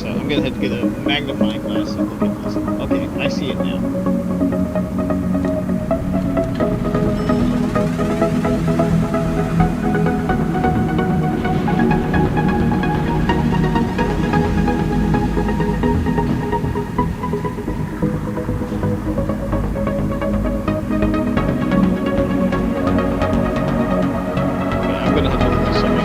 I'm gonna have to get a magnifying glass and look at this. Okay, I see it now. I'm gonna have to look at this somewhere.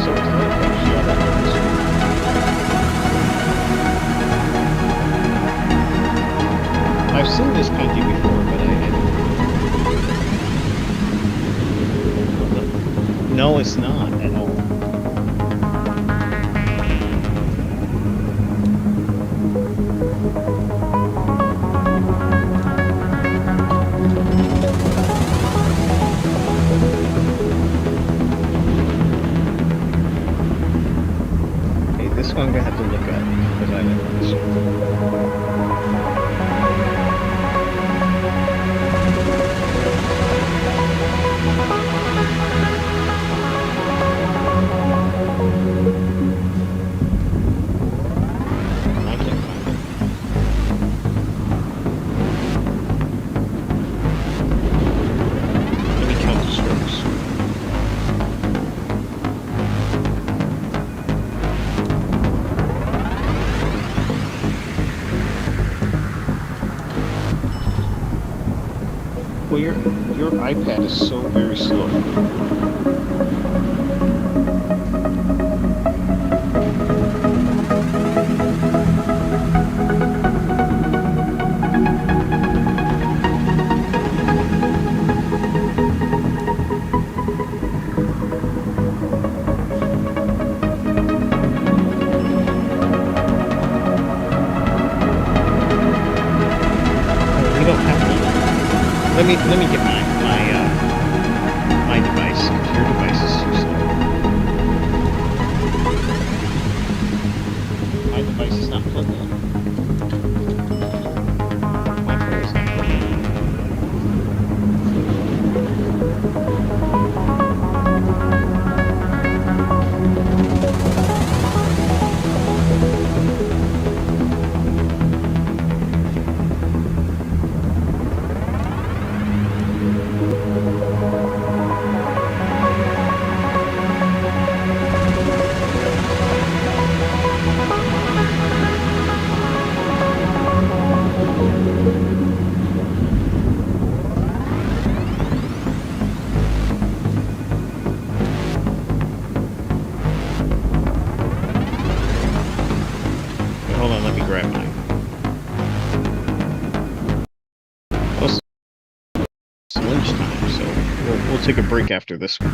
I've seen this country before, but no, it's not at all. Okay, this one I'm gonna have to look at because I don't know this. Well, your iPad is so very slow. You don't have to. Let me get my device, because your device is too slow. My device is not plugged in. My phone is not plugged in. Hold on, let me grab mine. Well, it's lunchtime, so we'll take a break after this one.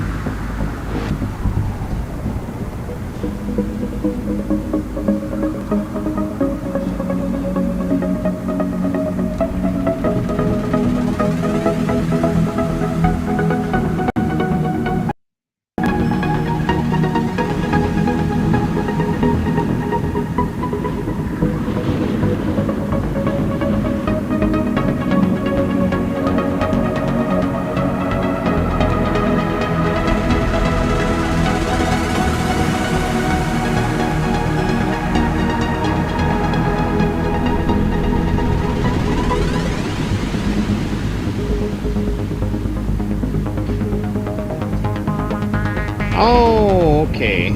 Oh, okay.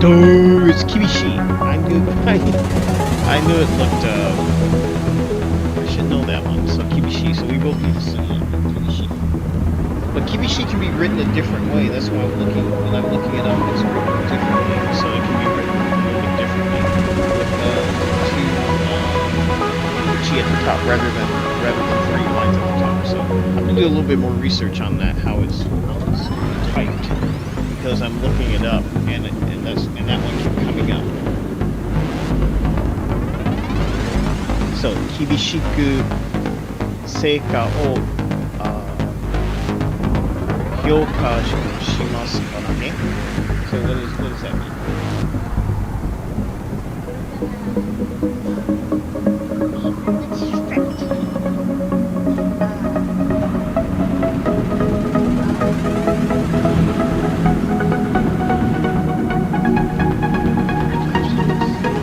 Dude, it's Kibishi. I knew it looked, I should know that one. So Kibishi, so we both need to see Kibishi. But Kibishi can be written a different way. That's why when I'm looking it up, it's written differently. So it can be written a little bit differently. With Chi at the top rather than 3 lines at the top. So I'm gonna do a little bit more research on that, how it's typed. Because I'm looking it up and that one kept coming up. So Kibishiku Seika o Hyoka shimasu kara ne. So what does that mean?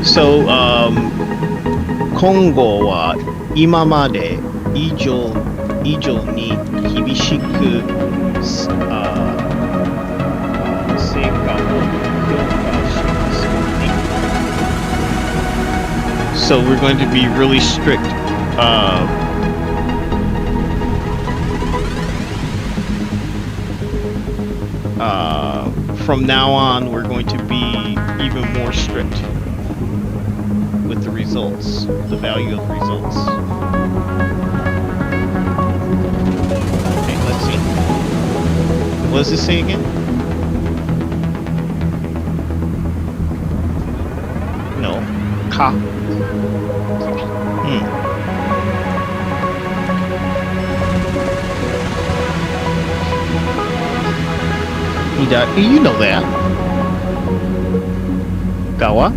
So, 今後は今まで以上に厳しく成果を評価しますね。So we're going to be really strict. From now on, we're going to be even more strict with the results, the value of results. Okay, let's see. What does this say again? No. Ka. You know that. Gawa?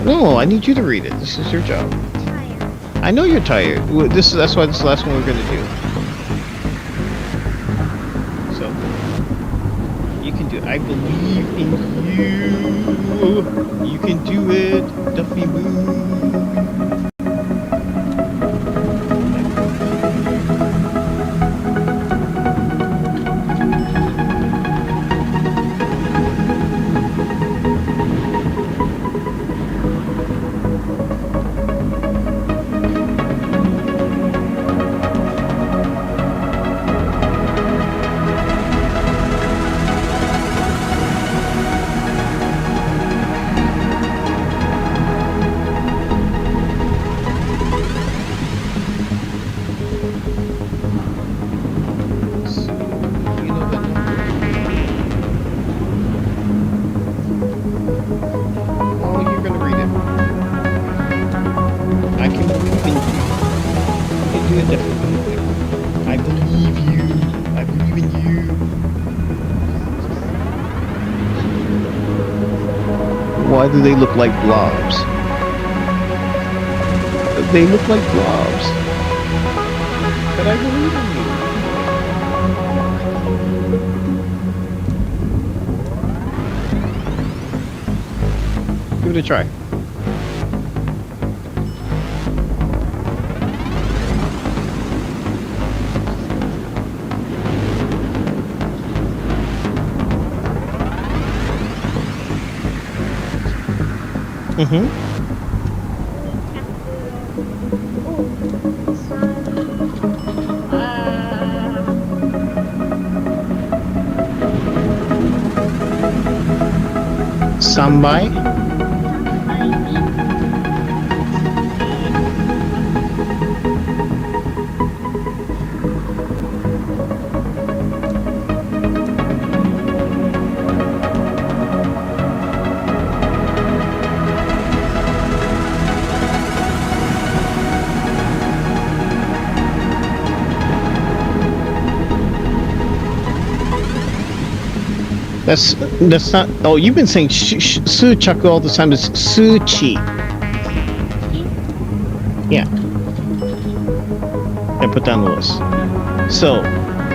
No, I need you to read it. This is your job. I know you're tired. That's why this is the last one we're gonna do. So you can do it. I believe in you. You can do it, Duffy Boo. I believe you. I believe in you. Why do they look like blobs? They look like blobs. But I believe in you. Give it a try. Sambai. That's not. Oh, you've been saying suchaku all the time. It's suchi. Yeah. And put down the list. So,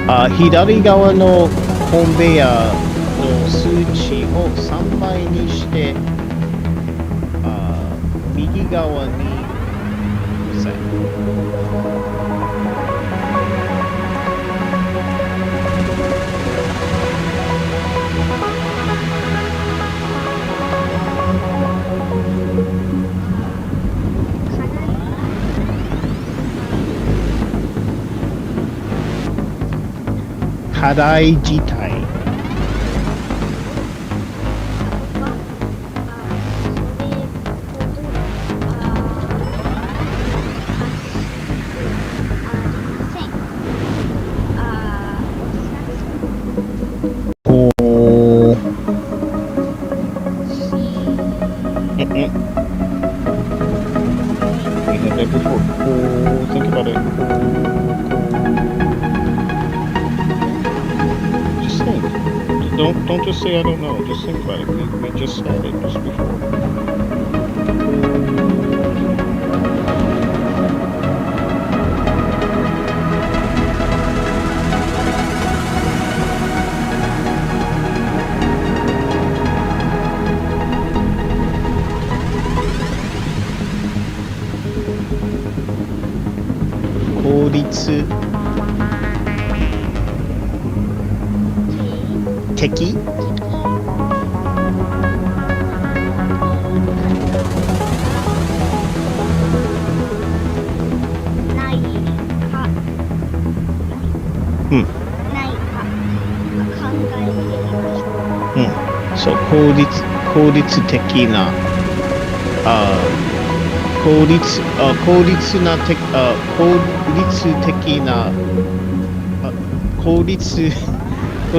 左側のコンベヤー数値を3倍にして、右側にうさい。課題自体。Don't just say I don't know. Just think about it. We just said it just before. Teki? So 効率的な効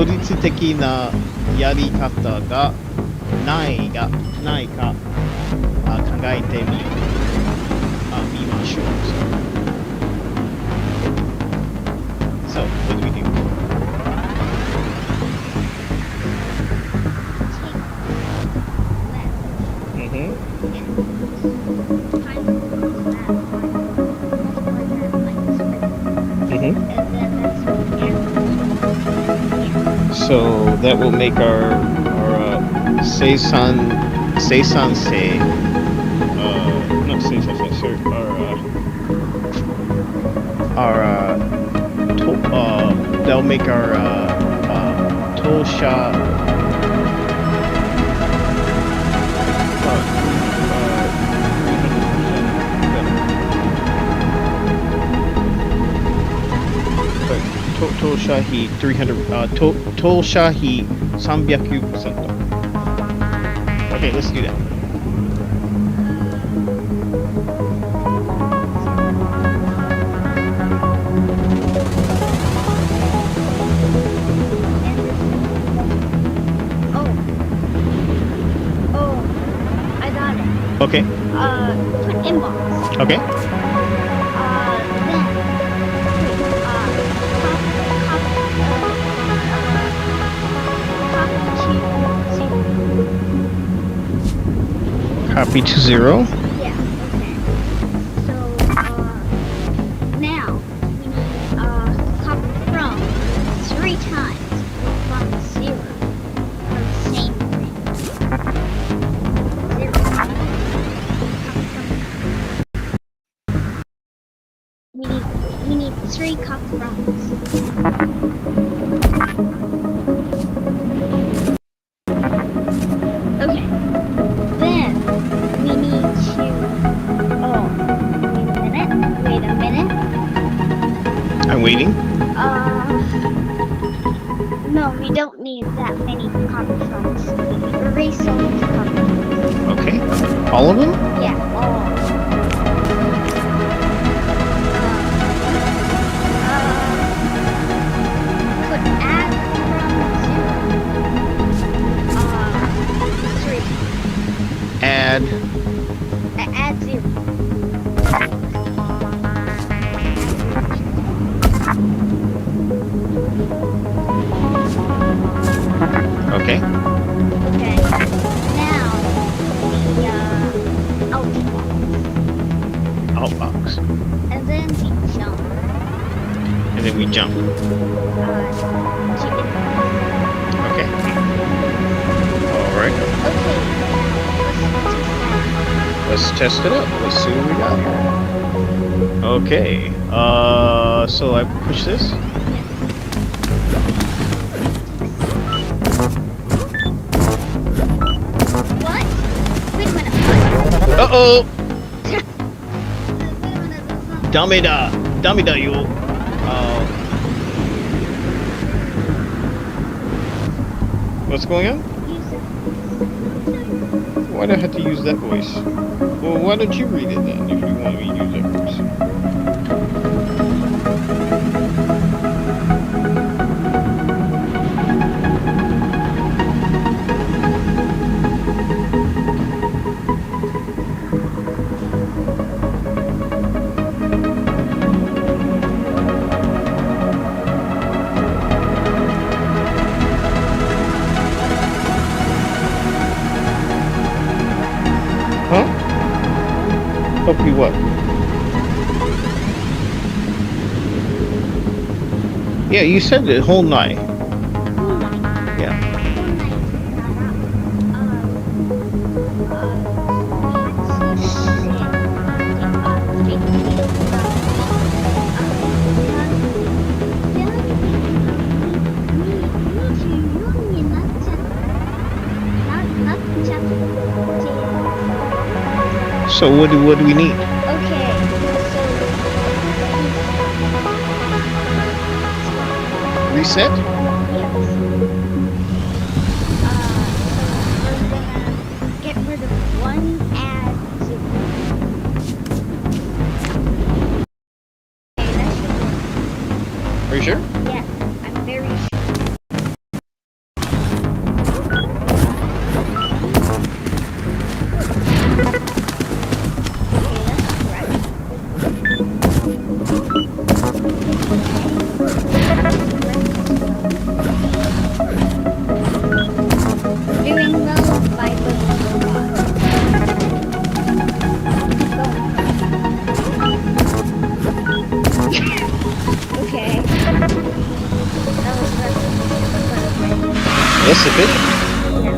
率的なやり方がないか考えてみましょう。So, what do we do? So that will make our not seisan sorry, that'll make our tosha Toshahi 300 Toshahi 300%. Okay, let's do that. I got it. Okay. Put inbox. Okay. Copy to 0. Yeah, okay. So, now we need copy from 3 times from 0 for the same thing. 0. We need 3 copy froms. Okay. Then we need to, wait a minute. I'm waiting. No, we don't need that many copy froms. Erase all of the copy froms. Okay. All of them? Yeah, all. Put add from 0. 3. Add 0. Okay. Okay. Now we test it out. Let's see what we got here. Okay. So I push this. What? Wait a minute. Uh-oh! Damida! Damida, you. What's going on? Why do I have to use that voice? Well, why don't you read it then, if you want me to use that voice? Huh? Help you what? Yeah, you said it, whole night. Yeah. So what do we need? Okay, Reset? so yes. So we're gonna get rid of 1 and 0. Okay, that should work. Are you sure? Yes, I'm very sure. Doing well by okay. That was That's sufficient. So adding 0.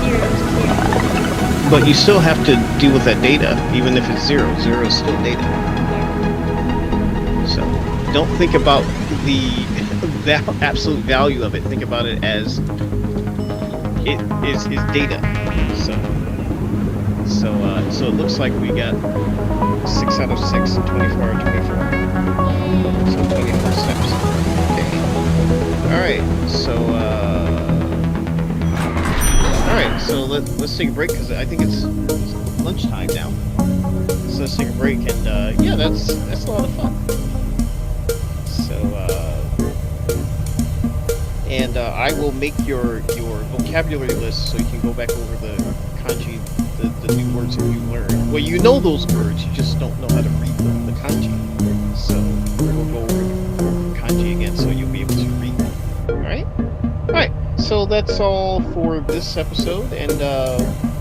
0 to 0. But you still have to deal with that data, even if it's 0. 0 is still data. So don't think about the absolute value of it. Think about it as it is data. So it looks like we got 6 out of 6 and 24 out of 24. So 24 steps. Okay. All right. So let's take a break because I think it's lunchtime now. So let's take a break and yeah, that's a lot of fun. And I will make your vocabulary list so you can go back over the kanji, the new words that you learned. Well, you know those words, you just don't know how to read them, the kanji. So we'll go over kanji again, so you'll be able to read them. All right. So that's all for this episode, and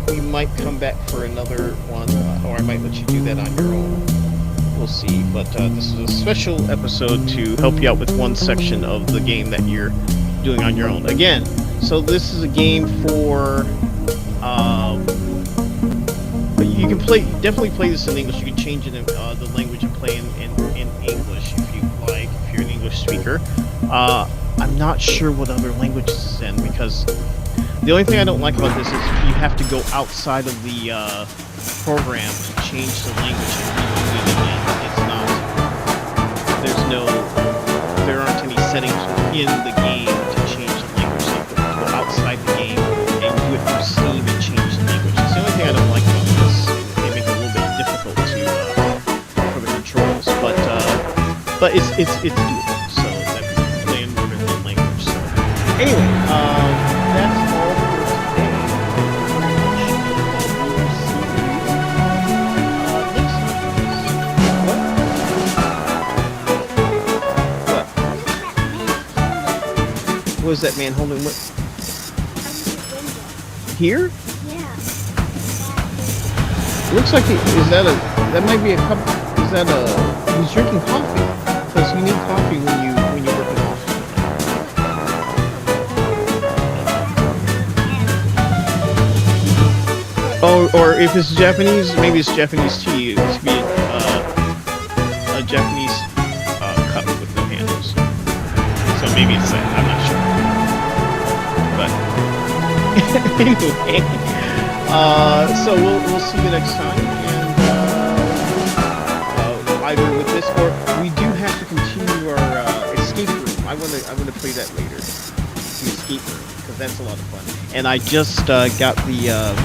we might come back for another one, or I might let you do that on your own. We'll see. But this is a special episode to help you out with one section of the game that you're doing on your own. Again, so this is a game for you can definitely play this in English. You can change it in the language and play in English if you like, if you're an English speaker. I'm not sure what other languages it's in, because the only thing I don't like about this is you have to go outside of the program to change the language and redo it again. There aren't any settings in the game to change the language. So you have to go outside the game and do it through Steam and change the language. It's the only thing I don't like about this. They make it a little bit difficult for the controls, but it's doable. So that playing more than one language. So anyway, that's all for today. What is that man holding? What? Here? Yeah. Looks like that might be a cup. Is that he's drinking coffee? Because you need coffee when you work in office. or if it's Japanese, maybe it's Japanese tea. It could be a Japanese cup with no handles. So maybe it's that. I'm not sure. But anyway, so we'll see you next time. And either with this or we do have to continue our escape room. I want to play that later. The escape room, because that's a lot of fun. And I just got the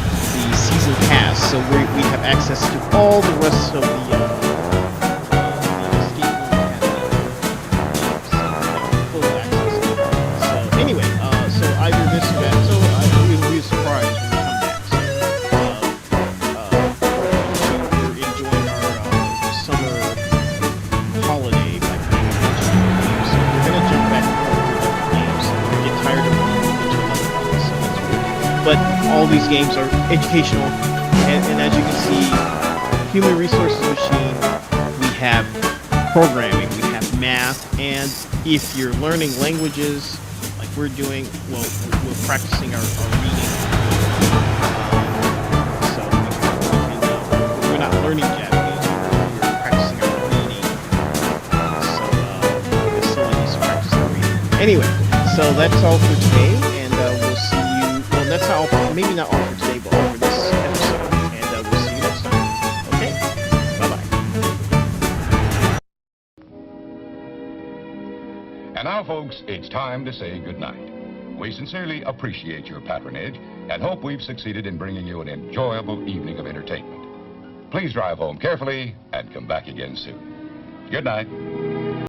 season pass, so we have access to all the rest of the escape room and full access to it. So anyway, so either this or that. So we'll be surprised when we come back. So we're enjoying our summer holiday by playing a bunch of games. So we're gonna jump back and forth to different games. We get tired of one, we'll get to another one. So that's weird. But all these games are educational, and as you can see, Human Resources Machine, we have programming, we have math, and if you're learning languages, like we're doing, well, we're practicing our reading. So we're not learning Japanese, we're practicing our reading. So the facilities to practice our reading. Anyway, so that's all for today, and we'll see you. Well, that's all. Maybe not all for today, but all for this episode. And we'll see you next time. Okay. Bye-bye. And now, folks, it's time to say goodnight. We sincerely appreciate your patronage and hope we've succeeded in bringing you an enjoyable evening of entertainment. Please drive home carefully and come back again soon. Good night.